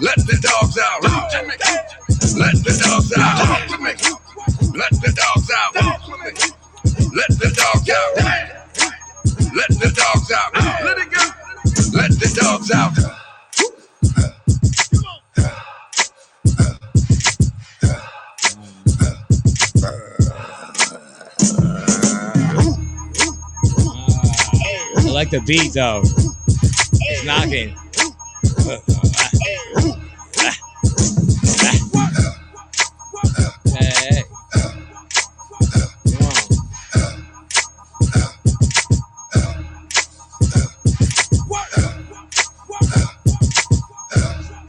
Let the dogs out. Let the dogs out. Let the dogs out. Let the dogs out. Let the dogs out. Let it go. Let the dogs out. I like the beat though. It's knocking. Hey.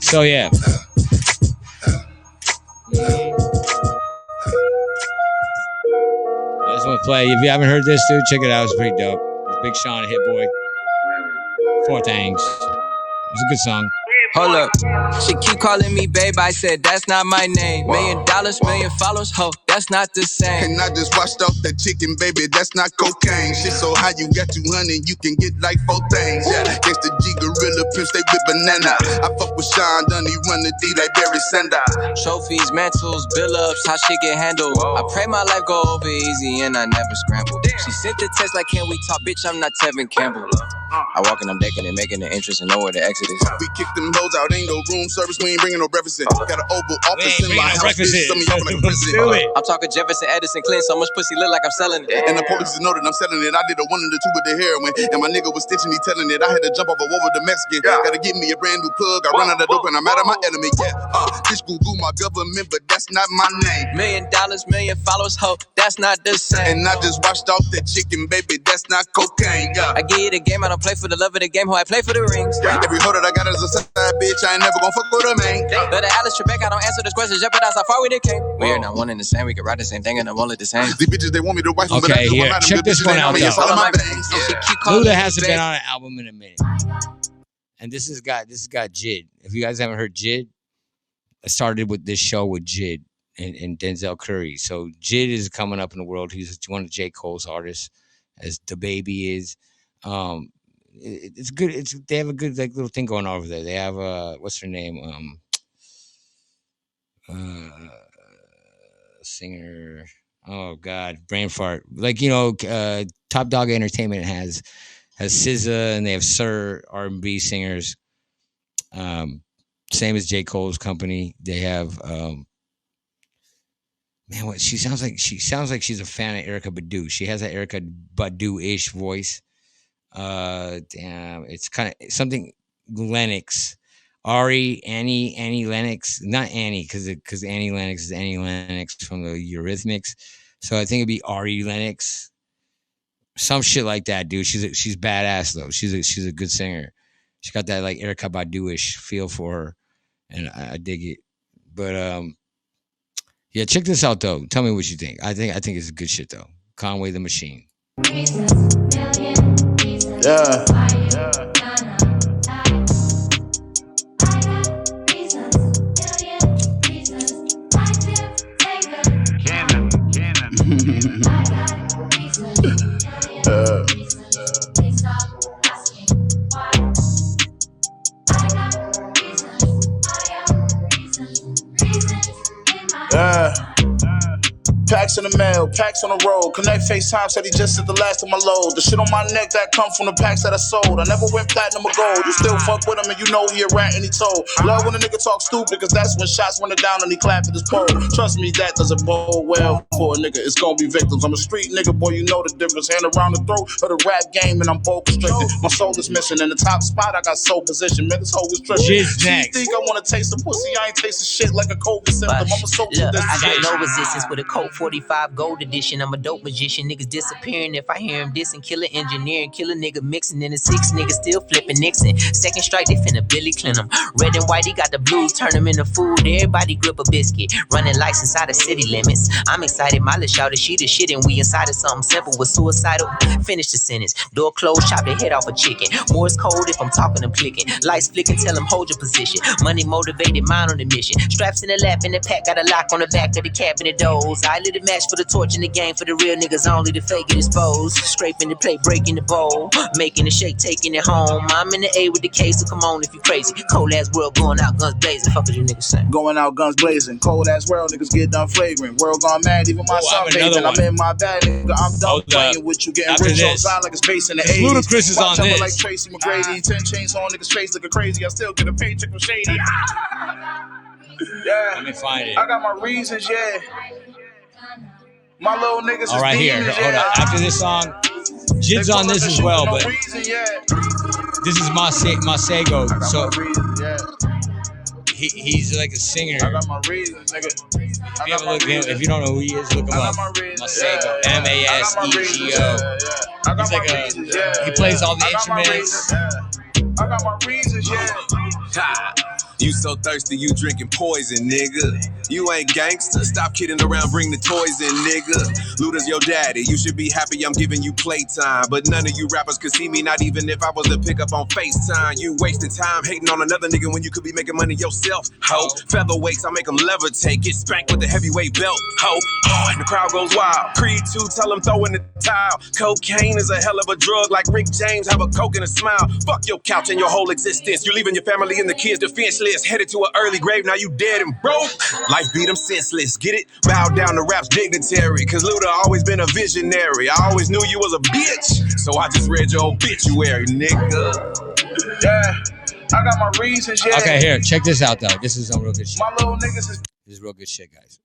So yeah. This one play. If you haven't heard this, dude, check it out. It's pretty dope. Big Sean, Hit Boy. Four Things. It's a good song. Hold up, she keep calling me babe, I said that's not my name. $1 million, million followers, ho, that's not the same. And I just washed off that chicken, baby, that's not cocaine. Shit so high, you got 200, you can get like 4 things. Yeah, gangsta G, gorilla, pimp, stay with banana. I fuck with Sean, done he run the D like Barry Sanders. Trophies, mantles, bill-ups, how shit get handled. I pray my life go over easy and I never scramble. She sent the text like, can we talk, bitch, I'm not Tevin Campbell. I walk and I'm decking and making the entrance and know where the exit is. We kick them hoes out, ain't no room service, we ain't bringing no breakfast in. Got an oval office in my house, bitch, some of y'all like a prison. I'm talking Jefferson, Edison, Clint, so much pussy look like I'm selling it. And the police know that I'm selling it. I did a 1 and a 2 with the heroin, and my nigga was stitching, he telling it. I had to jump off a wall with the Mexican. Gotta get me a brand new plug. I run out of dope and I'm out of my element. Bitch, Google my government, but that's not my name. $1 million, million followers, ho, that's not the same. And I just washed off that chicken, baby, that's not cocaine. I give you the game, I don't play for the love of the game, ho, I play for the rings. Every hoe that I got is a side bitch, I ain't never gon' fuck with a man. But Alice Trebek, I don't answer this question, jeopardize how far we done came. We are not one and the same, we can write the same thing and I won't let the same. These bitches, they want me to wife them, but Okay, I here, check this one out, though. Luda hasn't been babe. on an album in a minute. And this has got Jid. If you guys haven't heard Jid, I started with this show with Jid and Denzel Curry. So Jid is coming up in the world. He's one of J. Cole's artists, as DaBaby is. It's good. They have a good like little thing going on over there. They have what's her name? Singer. Oh God, brain fart. Like Top Dog Entertainment has SZA and they have Sir R&B singers. Same as J. Cole's company. They have man, what she sounds like she's a fan of Erykah Badu. She has that Erykah Badu-ish voice. Damn, it's kind of something Lennox. Annie Lennox, not Annie, because Annie Lennox is Annie Lennox from the Eurythmics. So I think it'd be Ari Lennox, some shit like that, dude. She's badass though. She's a good singer. She got that like Erykah Badu-ish feel for her, and I dig it. But yeah, check this out though. Tell me what you think. I think it's good shit though. Conway the Machine. Yeah. Packs in the mail, packs on the road. Connect FaceTime said he just hit the last of my load. The shit on my neck that come from the packs that I sold. I never went platinum or gold. You still fuck with him and you know he a rat and he told. Love when a nigga talk stupid, cause that's when shots went down and he clapped at his pole. Trust me, that doesn't bode well for a nigga. It's gonna be victims. I'm a street nigga, boy, you know the difference. Hand around the throat of the rap game and I'm bold constricted. My soul is missing. In the top spot, I got soul position. Man, this hoe is tripping. She think I wanna taste the pussy. I ain't tasting shit like a COVID symptom. I'm a social Look, I got no resistance with a Colt 45 gold edition. I'm a dope magician. Niggas disappearing if I hear him dissing. Killer engineering, killer nigga mixing in the 6 niggas still flipping Nixon. Second strike, they finna Billy Clinton. Red and white, he got the blues, turn them into food. Everybody grip a biscuit. Running lights inside the city limits. I'm excited, my little shout she the shit and we inside of something simple with suicidal. Finish the sentence. Door closed, chop the head off a chicken. Morse code if I'm talking, I'm clicking. Lights flicking, tell them hold your position. Money motivated, mind on the mission. Straps in the lap in the pack, got a lock on the back of the cabinet doors. I lit a match for the torch in the game for the real niggas only, the fake it exposed. Scraping the plate, breaking the bowl, making the shake, taking it home. I'm in the A with the case, so come on if you crazy. Cold ass world going out guns blazing. Fuck what you niggas saying. Going out guns blazing. Cold ass world, niggas get done flagrant. World gone mad, even my son bathing. I'm in my bag, nigga. I'm done playing with you, getting rich on side like it's based in the 80s. Ludacris is on this. Like Tracy McGrady, 10 chains on, niggas face looking crazy. I still get a paycheck from Shady. Yeah. Let me find it. I got my reasons, yeah. My little niggas all right, here. Hold up. After this song, Jid's on this as well, but this is Masego. So he's like a singer. I got my reasons, nigga. If you don't know who he is, look him up. Masego. Masego. He's like he plays all the instruments. I got my reasons, yeah. You so thirsty, you drinking poison, nigga. You ain't gangster, stop kidding around, bring the toys in, nigga. Luda's your daddy, you should be happy I'm giving you playtime. But none of you rappers could see me, not even if I was to pick up on FaceTime. You wasting time hating on another nigga when you could be making money yourself, ho. Featherweights, I make them levitate, get spanked with a heavyweight belt, ho. Oh, and the crowd goes wild. Creed 2, tell them throw in the towel. Cocaine is a hell of a drug, like Rick James, have a coke and a smile. Fuck your couch and your whole existence. You leaving your family and the kids defenseless. Headed to an early grave, now you dead and broke. Life beat them senseless, get it? Bow down to rap's dignitary, cause Luda always been a visionary. I always knew you was a bitch, so I just read your obituary, nigga. Yeah, I got my reasons, yeah. Okay, here, check this out, though. This is some real good shit. My little niggas is... This is real good shit, guys.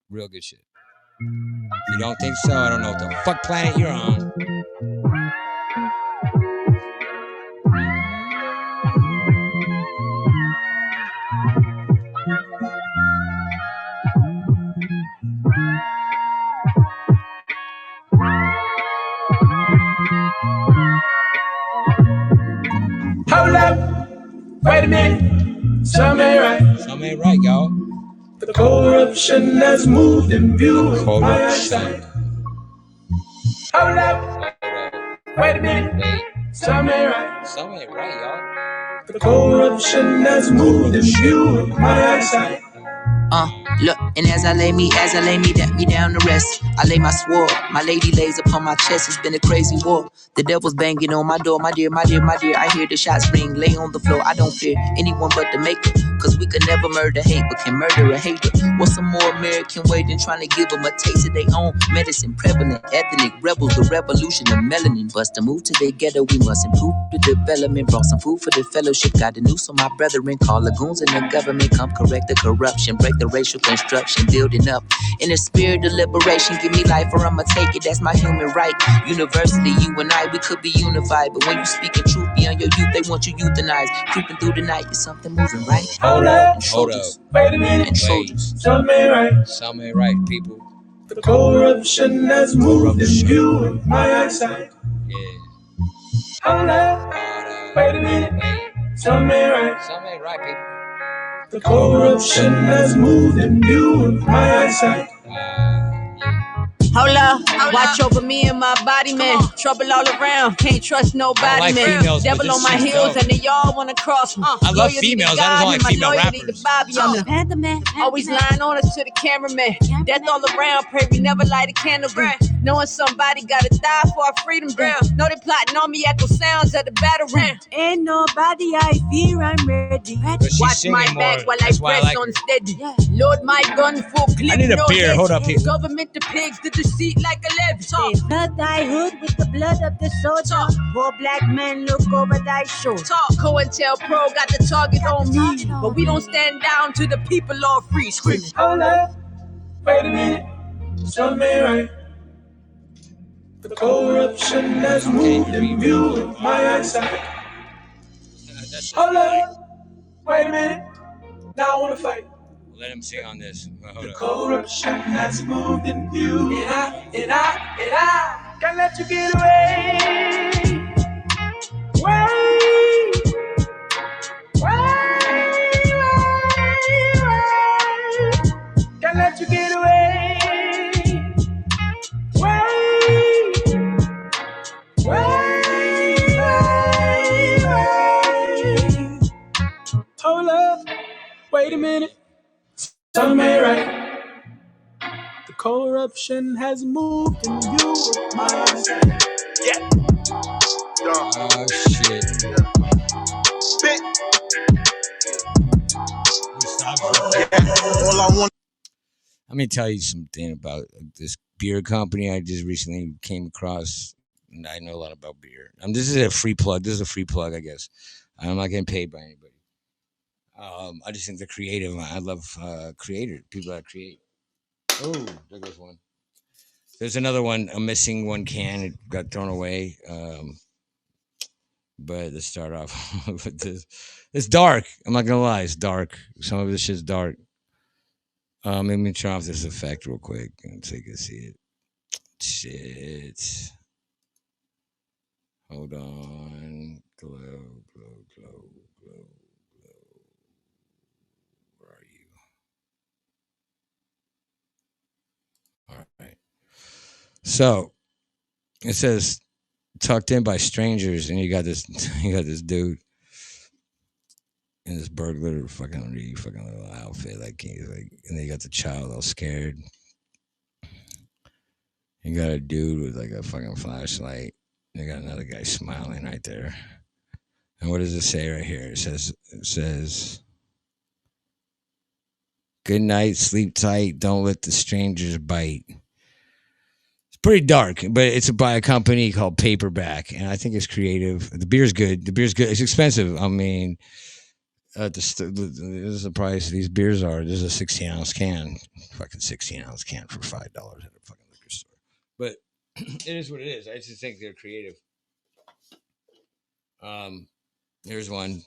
Real good shit. If you don't think so, I don't know what the fuck planet you're on. Hold up, wait a minute, something ain't right. Something ain't right, y'all. The corruption has moved in view of my eyesight. Hold up, wait a minute, something ain't right. Something ain't right, y'all. The corruption has moved in view of my eyesight. Look, and as I lay me down to rest, I lay my sword, my lady lays upon my chest. It's been a crazy war. The devil's banging on my door, my dear. I hear the shots ring, lay on the floor. I don't fear anyone but the maker, cause we could never murder hate, but can murder a hater. What's a more American way than trying to give them a taste of their own medicine? Prevalent, ethnic rebels, the revolution of melanin. Bust a move to their ghetto, we must improve the development. Brought some food for the fellowship, got the news on my brethren. Call lagoons in the government, come correct the corruption, break the racial construction, building up in the spirit of liberation. Give me life or I'ma take it, that's my human right. Universally, you and I, we could be unified, but when you speaking truth beyond your youth, they want you euthanized. Creeping through the night, is something moving right? Hold up, wait a minute, Wait. something ain't right. Something ain't right, people. The corruption has moved in view of my eyesight. Yeah. Hold up, wait a minute, something ain't right. Something ain't right, people. The corruption has moved in view of my eyesight. Hold up, watch over me and my body, man. Trouble all around, can't trust nobody, like man. females, Devil on my heels, and they all wanna cross me. I love females, I just don't like female rappers. I'm the Panther Man, always lying on us to the cameraman. Death all around, pray we never light a candle green. Knowing somebody gotta die for our freedom, bro. Know they plotting on me, echo sounds at the battle ring. Ain't nobody I fear, I'm ready. Watch my back while I press on steady. Load my gun full clip. I need a beer, hold up here. Government the pigs, the deceit like a levy. Blood thy hood with the blood of the soldier. Poor black men look over thy shoulder. Talk, COINTELPRO got the target on me, but we don't stand down to the people all free screaming. Hold up, wait a minute, something ain't right. The corruption has moved in view of my eyesight. Hold up, wait a minute, now I wanna fight. Let him sing on this. Hold The up. corruption has moved in view, and I can't let you get away. Can't let you get away. Hold up, wait a minute, something ain't right. The corruption has moved in view of my eyesight. Yeah. Oh shit. All I want. Let me tell you something about this beer company I just recently came across. And I know a lot about beer. This is a free plug. This is a free plug, I guess. I'm not getting paid by anybody. I just think they're creative. I love creators, people that create. Oh, there goes one. There's another one. I'm missing one can. It got thrown away. But let's start off with this. It's dark. I'm not gonna lie. It's dark. Some of this shit's dark. Let me turn off this effect real quick so you can see it. Shit. Hold on. Glow. Where are you? All right. So it says tucked in by strangers, and you got this dude in this burglar fucking little outfit, like he's like, and then you got the child all scared. You got a dude with like a fucking flashlight. You got another guy smiling right there. And what does it say right here? It says, good night, sleep tight, don't let the strangers bite. pretty dark, but it's by a company called Paperback, and I think it's creative. The beer's good. It's expensive. I mean, this is the price these beers are. There's a 16-ounce can, fucking 16-ounce can for $5 at a fucking liquor store. But it is what it is. I just think they're creative. Here's one.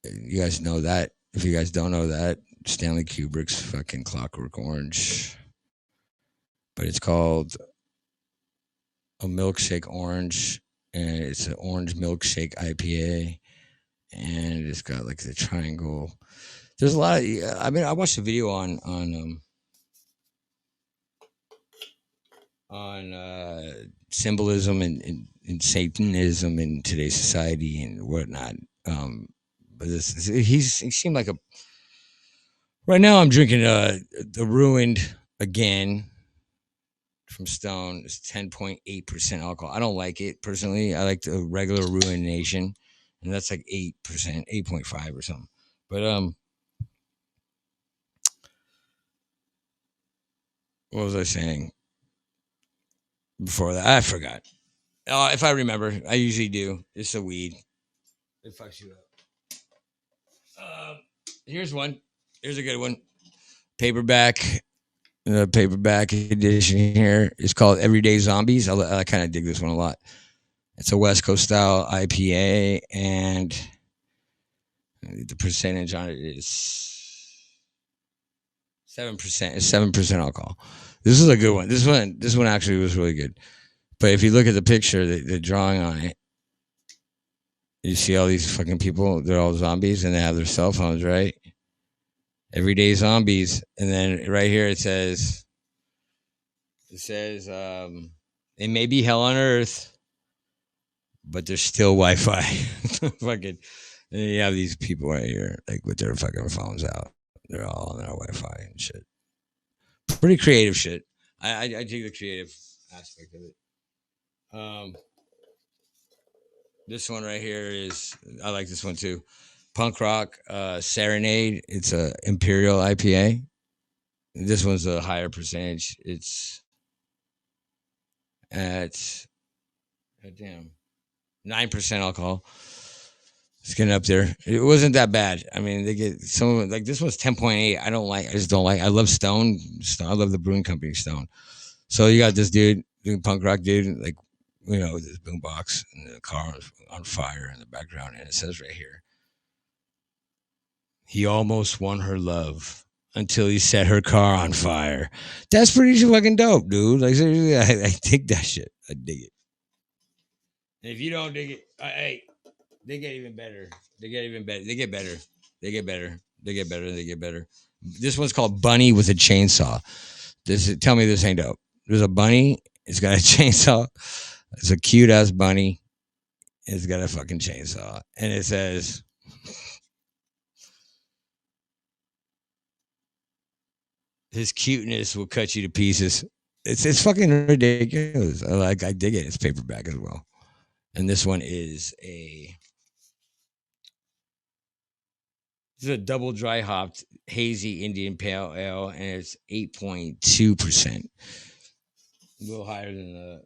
You guys know that. If you guys don't know that, Stanley Kubrick's fucking Clockwork Orange. But it's called a milkshake orange, and it's an orange milkshake IPA, and it's got like the triangle. There's a lot of. I mean, I watched a video on symbolism and Satanism in today's society and whatnot. But he seemed like a. Right now, I'm drinking the Ruined again from Stone. It's 10.8% alcohol. I don't like it personally. I like the regular Ruination, and that's like 8%, 8.5 or something. But what was I saying before that? I forgot. If I remember, I usually do. It's a weed. It fucks you up. Here's one. Here's a good one. Paperback. The paperback edition here is called Everyday Zombies. I kind of dig this one a lot. It's a West Coast style IPA, and the percentage on it is 7%. It's 7% alcohol. This is a good one. This one actually was really good. But if you look at the picture, the drawing on it, you see all these fucking people. They're all zombies, and they have their cell phones, right? Everyday Zombies. And then right here it says, it may be hell on earth, but there's still Wi-Fi. Fucking, and you have these people right here, like with their fucking phones out. They're all on their Wi-Fi and shit. Pretty creative shit. I dig the creative aspect of it. This one right here is, I like this one too. Punk Rock Serenade. It's a Imperial IPA. This one's a higher percentage. It's at 9% alcohol. It's getting up there. It wasn't that bad. I mean, they get some of it, like this one's 10.8. I just don't like. I love Stone. I love the brewing company Stone. So you got this dude, punk rock dude, like, you know, with this boombox and the car on fire in the background, and it says right here, he almost won her love until he set her car on fire. That's pretty fucking dope, dude. Like, seriously, I dig that shit. I dig it. And if you don't dig it, hey, they get even better. They get even better. They get better. They get better. They get better. They get better. This one's called Bunny with a Chainsaw. Tell me this ain't dope. There's a bunny. It's got a chainsaw. It's a cute ass bunny. It's got a fucking chainsaw. And it says, his cuteness will cut you to pieces. It's fucking ridiculous. I dig it. It's paperback as well. And this one is a double dry hopped hazy Indian pale ale, and it's 8.2%. A little higher than a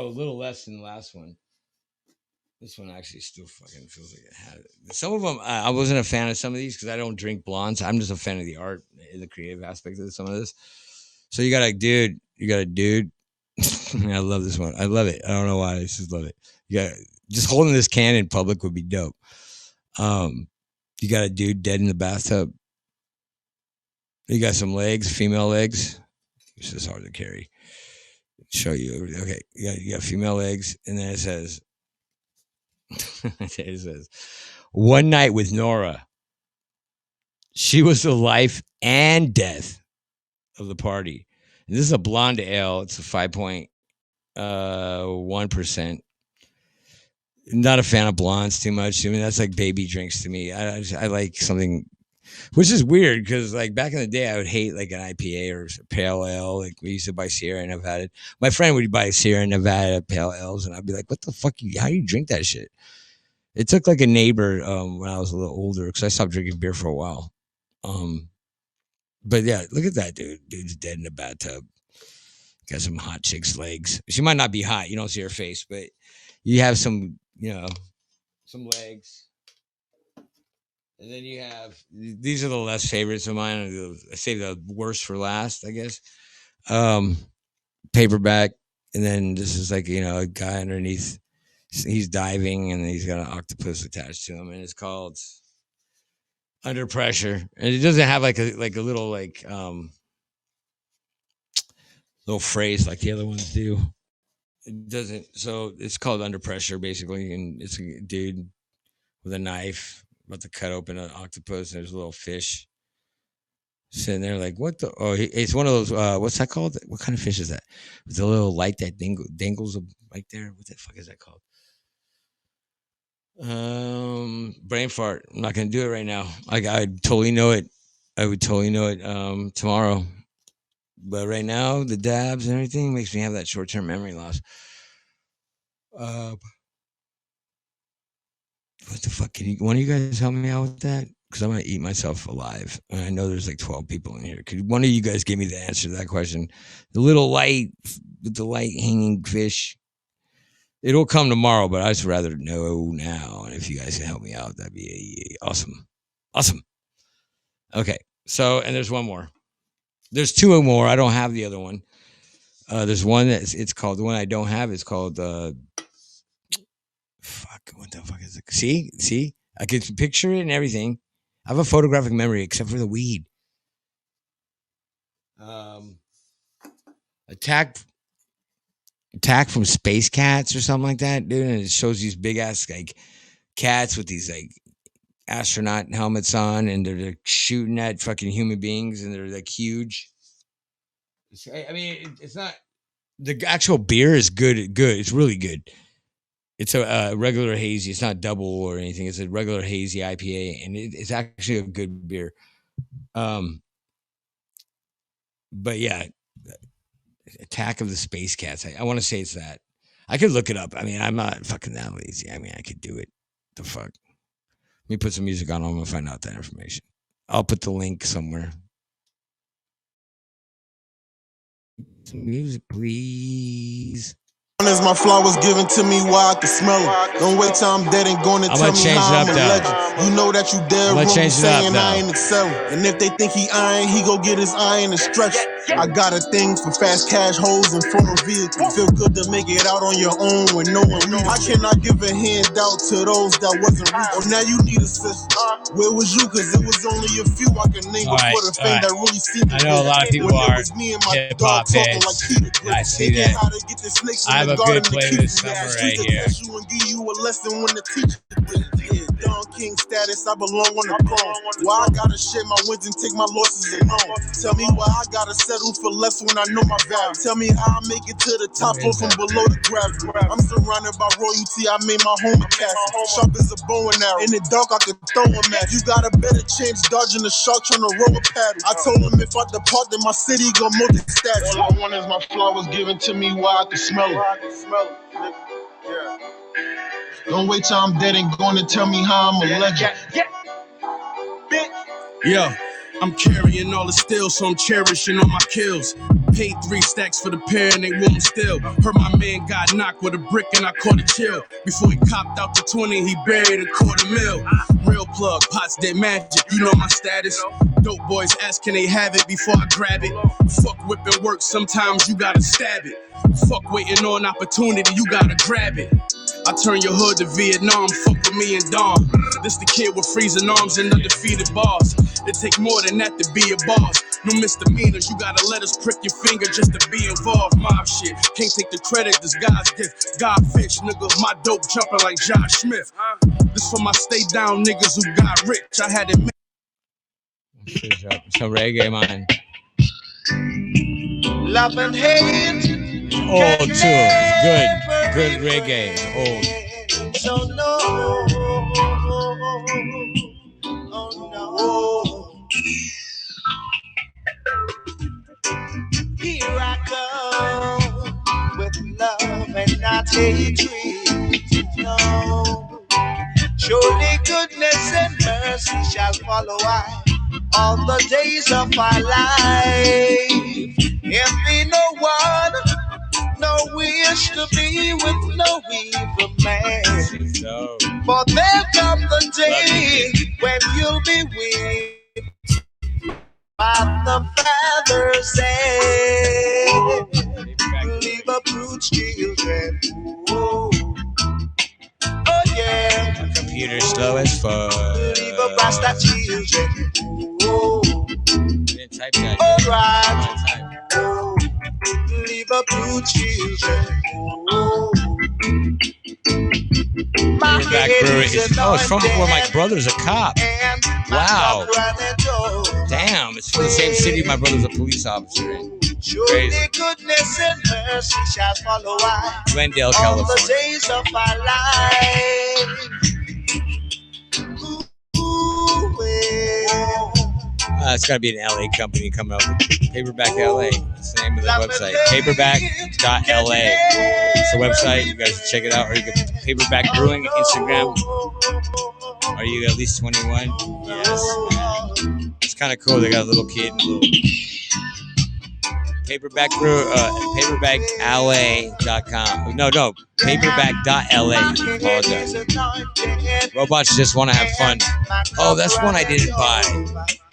little less than the last one. This one actually still fucking feels like it had it. Some of them, I wasn't a fan of some of these because I don't drink blondes. I'm just a fan of the art and the creative aspect of some of this. So you got a dude. I love this one. I love it. I don't know why. I just love it. Just holding this can in public would be dope. You got a dude dead in the bathtub. You got some legs, female legs. This is hard to carry. Show you. Okay, you got female legs, and then it says, one night with Nora. She was the life and death of the party. And this is a blonde ale. It's a 5.1%. Not a fan of blondes too much. I mean, that's like baby drinks to me. I like something, which is weird because like back in the day, I would hate like an IPA or a pale ale. Like we used to buy Sierra Nevada. My friend would buy Sierra Nevada pale ales, and I'd be like, "What the fuck? How do you drink that shit?" It took like a neighbor when I was a little older because I stopped drinking beer for a while. But yeah, look at that dude. Dude's dead in the bathtub. Got some hot chick's legs. She might not be hot. You don't see her face, but you have some, some legs. And then you have, these are the less favorites of mine. I save the worst for last, I guess. Paperback. And then this is like, a guy underneath. He's diving and he's got an octopus attached to him. And it's called Under Pressure. And it doesn't have like a little little phrase like the other ones do. It doesn't. So it's called Under Pressure, basically. And it's a dude with a knife about to cut open an octopus. And there's a little fish sitting there like, what the? Oh, it's one of those, what's that called? What kind of fish is that? With a little light that dangles right there. What the fuck is that called? Brain fart. I'm not going to do it right now. I totally know it. I would totally know it tomorrow. But right now, the dabs and everything makes me have that short-term memory loss. What the fuck? Can one of you guys help me out with that? Because I'm going to eat myself alive. And I know there's like 12 people in here. Could one of you guys give me the answer to that question? The little light, with the light hanging fish. It'll come tomorrow, but I'd just rather know now. And if you guys can help me out, that'd be awesome. Awesome. Okay. So, and there's one more. There's two more. I don't have the other one. There's one it's called, the one I don't have is called, fuck, what the fuck is it? See? I can picture it and everything. I have a photographic memory except for the weed. Attack from Space Cats or something like that, dude. And it shows these big ass like cats with these like astronaut helmets on, and they're shooting at fucking human beings, and they're like huge. I mean, it's not, the actual beer is good. It's really good. It's a regular hazy. It's not double or anything. It's a regular hazy IPA, and it's actually a good beer. But yeah, Attack of the Space Cats. I want to say it's that. I could look it up. I mean, I'm not fucking that lazy. I mean, I could do it. The fuck. Let me put some music on. I'm gonna find out that information. I'll put the link somewhere. Some music, please. As my flowers given to me, why I can smell them. Don't wait till I'm dead and going to tell me how I'm a legend. You know that you dead wrong saying I ain't excelling. And if they think he iron, he go get his iron and stretch. I got a thing for fast cash hoes and foreign vehicles. Feel good to make it out on your own when no one needs. I cannot give a handout to those that wasn't real. Oh, now you need assistance. Where was you? Cause it was only a few I can name before the fame that really seemed to. I know a lot of people are hip hop heads. I see that. I have a good playlist somewhere right here. You a lesson when the teacher Don King status, I belong on the throne. Why I gotta share my wins and take my losses alone? Tell me why I gotta settle for less when I know my value. Tell me how I make it to the top floor from below the gravity. I'm surrounded by royalty, I made my home a castle. Sharp as a bow and arrow. In the dark, I could throw him at. You got a better chance dodging the shark trying to roll a paddle. I told him if I depart, then my city gon' multi-stats. All I want is my flowers given to me while I can smell it. Yeah. Don't wait till I'm dead and going to tell me how I'm a legend. Yo, I'm carrying all the steel, so I'm cherishing all my kills. Paid 3 stacks for the pair and they won't still. Heard my man got knocked with a brick and I caught a chill. Before he copped out the 20, he buried a $250,000. Real plug, pots dead magic, you know my status. Dope boys ask can they have it before I grab it. Fuck whipping work, sometimes you gotta stab it. Fuck waiting on opportunity, you gotta grab it. I turn your hood to Vietnam, fuck with me and Dom. This the kid with freezing arms and undefeated bars. It take more than that to be a boss. No misdemeanors, you gotta let us prick your finger just to be involved. Mob shit, can't take the credit, this God's gift. Godfish, nigga, my dope jumping like Josh Smith. This for my stay down niggas who got rich. I had it. Some reggae, man. Love and hate. Old too. Good reggae. Old. So no. Oh no. Here I come with love and not hatred. No. Surely goodness and mercy shall follow us all the days of our life. If be no one the Father said, leave uproot children. Oh, oh yeah. My computer's slow as fuck. Leave up Rasta children. Oh, didn't type that. Alright. Oh, leave uproot children. Oh. Paperback Brewery. Oh, it's from where my brother's a cop. Wow. Damn, it's from the same city my brother's a police officer in. Crazy. Goodness and mercy shall follow us Glendale, all California. the days of our life. Ooh, well. It's got to be an LA company coming up with Paperback LA. That's the name of the website. Paperback.la. It's the website. You guys can check it out. Or you can Paperback Brewing Instagram. Are you at least 21? Yes. It's kind of cool. They got a little kid. Paperbackalla.com. No, paperback.la. I apologize. Robots just want to have fun. Oh, that's one I didn't buy.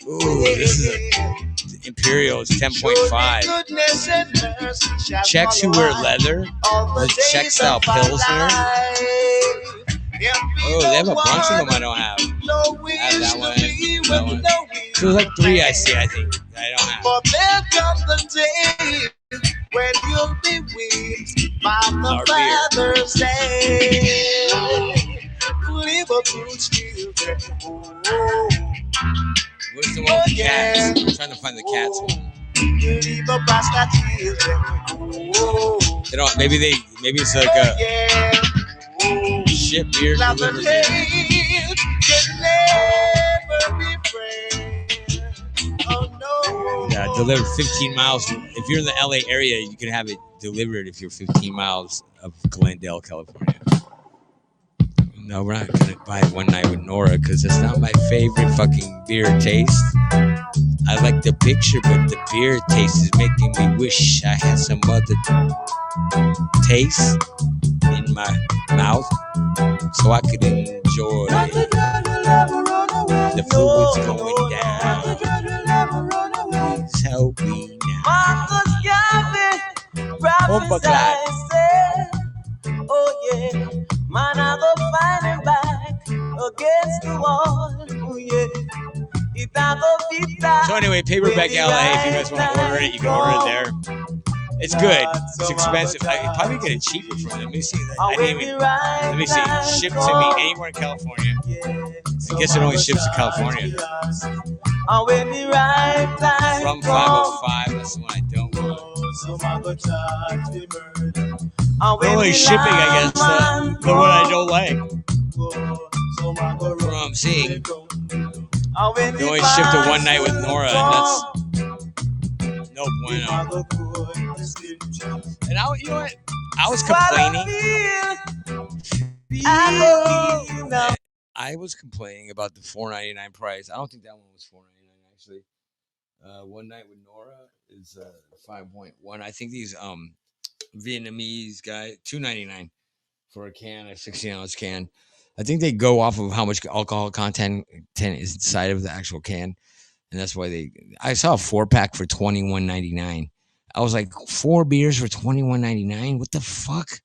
Ooh, this is a Imperial. It's 10.5. Czechs who wear leather. The Czech style Pilsner. Oh, they have a bunch of them I don't have. I have that one. So there's like 3 I see, I think. I don't have. For there comes the day when you'll be with by the Father's hand. Live a good children. Where's the one with the cats? I'm trying to find the cats one. Live a bastard children. They don't. Maybe it's like a ship beer delivery. Yeah, delivered 15 miles. If you're in the LA area, you can have it delivered if you're 15 miles of Glendale, California. No, we're not going to buy One Night with Nora because it's not my favorite fucking beer taste. I like the picture, but the beer taste is making me wish I had some other taste in my mouth so I could enjoy the fluids going down. Please help me now. Oh yeah, man, I go fighting back against the wall. Oh yeah. So anyway, Paperback LA. If you guys want to order it, you can order it there. It's good. It's expensive. I can probably get it cheaper from them. Let me see. Let me see. Shipped to me anywhere in California. I guess it only ships to California. From 505. That's the one I don't want. Only shipping, I guess. The one I don't like. From what I'm seeing. They only shipped to One Night with Nora, and that's no bueno. And you know what? I was complaining about the $4.99 price. I don't think that one was $4.99 actually. One Night with Nora is 5.1. I think these Vietnamese guy $2.99 for a can, a 16-ounce can. I think they go off of how much alcohol content is inside of the actual can, and that's why I saw a 4-pack for $21.99. I was like, 4 beers for $21.99? What the fuck?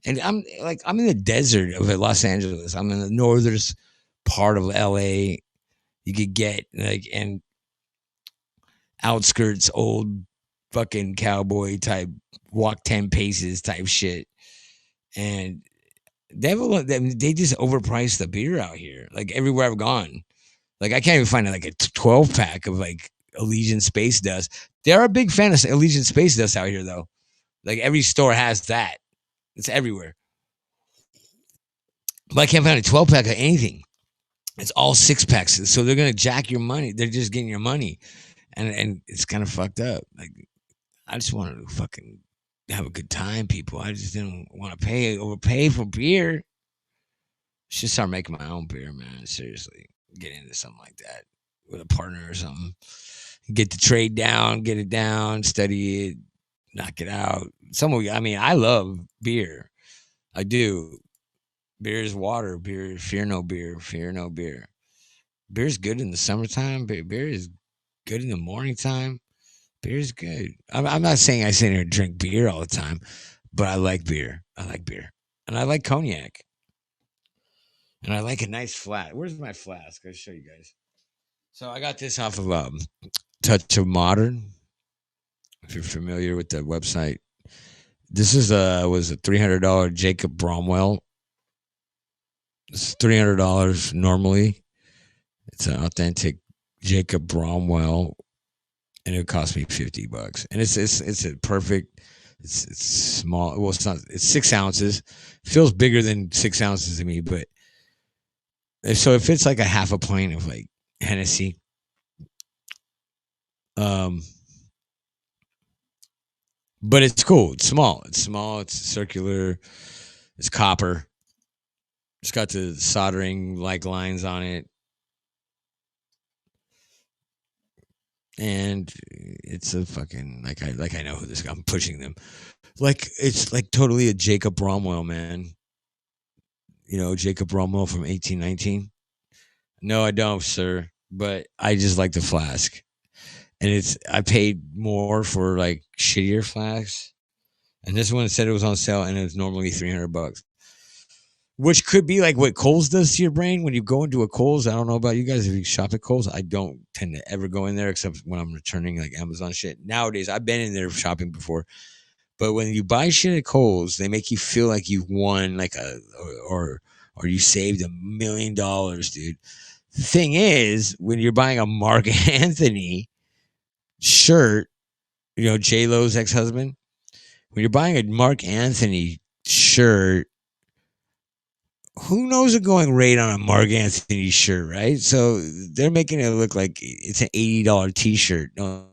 And I'm in the desert of Los Angeles. I'm in the northern part of LA. You could get and outskirts, old fucking cowboy type, walk 10 paces type shit, and they just overpriced the beer out here. Like everywhere I've gone, like I can't even find like a 12-pack of like Elysian Space Dust. They are a big fan of Elysian Space Dust out here, though. Like every store has that. It's everywhere. But I can't find a 12-pack of anything. It's all 6-packs. So they're gonna jack your money. They're just getting your money, and it's kind of fucked up. Like I just wanted to fucking have a good time, people. I just didn't want to overpay for beer. Should start making my own beer, man. Seriously, get into something like that with a partner or something. Get the trade down, get it down, study it, knock it out. I love beer. I do. Beer is water. Beer, fear no beer. Fear no beer. Beer's good in the summertime. Beer is good in the morning time. Beer's good. I'm not saying I sit here and drink beer all the time, but I like beer. I like beer. And I like cognac. And I like a nice flat. Where's my flask? I'll show you guys. So I got this off of Touch of Modern. If you're familiar with the website. This was a $300 Jacob Bromwell. It's $300 normally. It's an authentic Jacob Bromwell, and it cost me $50. And it's a perfect. It's small. Well, it's not. It's 6 ounces. Feels bigger than 6 ounces to me, but so it fits like a half a pint of like Hennessy. But it's cool. It's small. It's small. It's circular. It's copper. It's got the soldering like lines on it. And it's a fucking I know who this guy. I'm pushing them. Like it's like totally a Jacob Bromwell, man. You know, Jacob Bromwell from 1819. No, I don't, sir. But I just like the flask. And I paid more for like shittier flasks. And this one said it was on sale and it was normally $300. Which could be like what Kohl's does to your brain when you go into a Kohl's. I don't know about you guys if you shop at Kohl's. I don't tend to ever go in there except when I'm returning like Amazon shit. Nowadays, I've been in there shopping before. But when you buy shit at Kohl's, they make you feel like you've won like or you saved $1 million, dude. The thing is, when you're buying a Mark Anthony shirt, you know, J-Lo's ex-husband, when you're buying a Mark Anthony shirt, who knows a going rate on a Mark Anthony shirt, right? So they're making it look like it's an $80 t-shirt. No,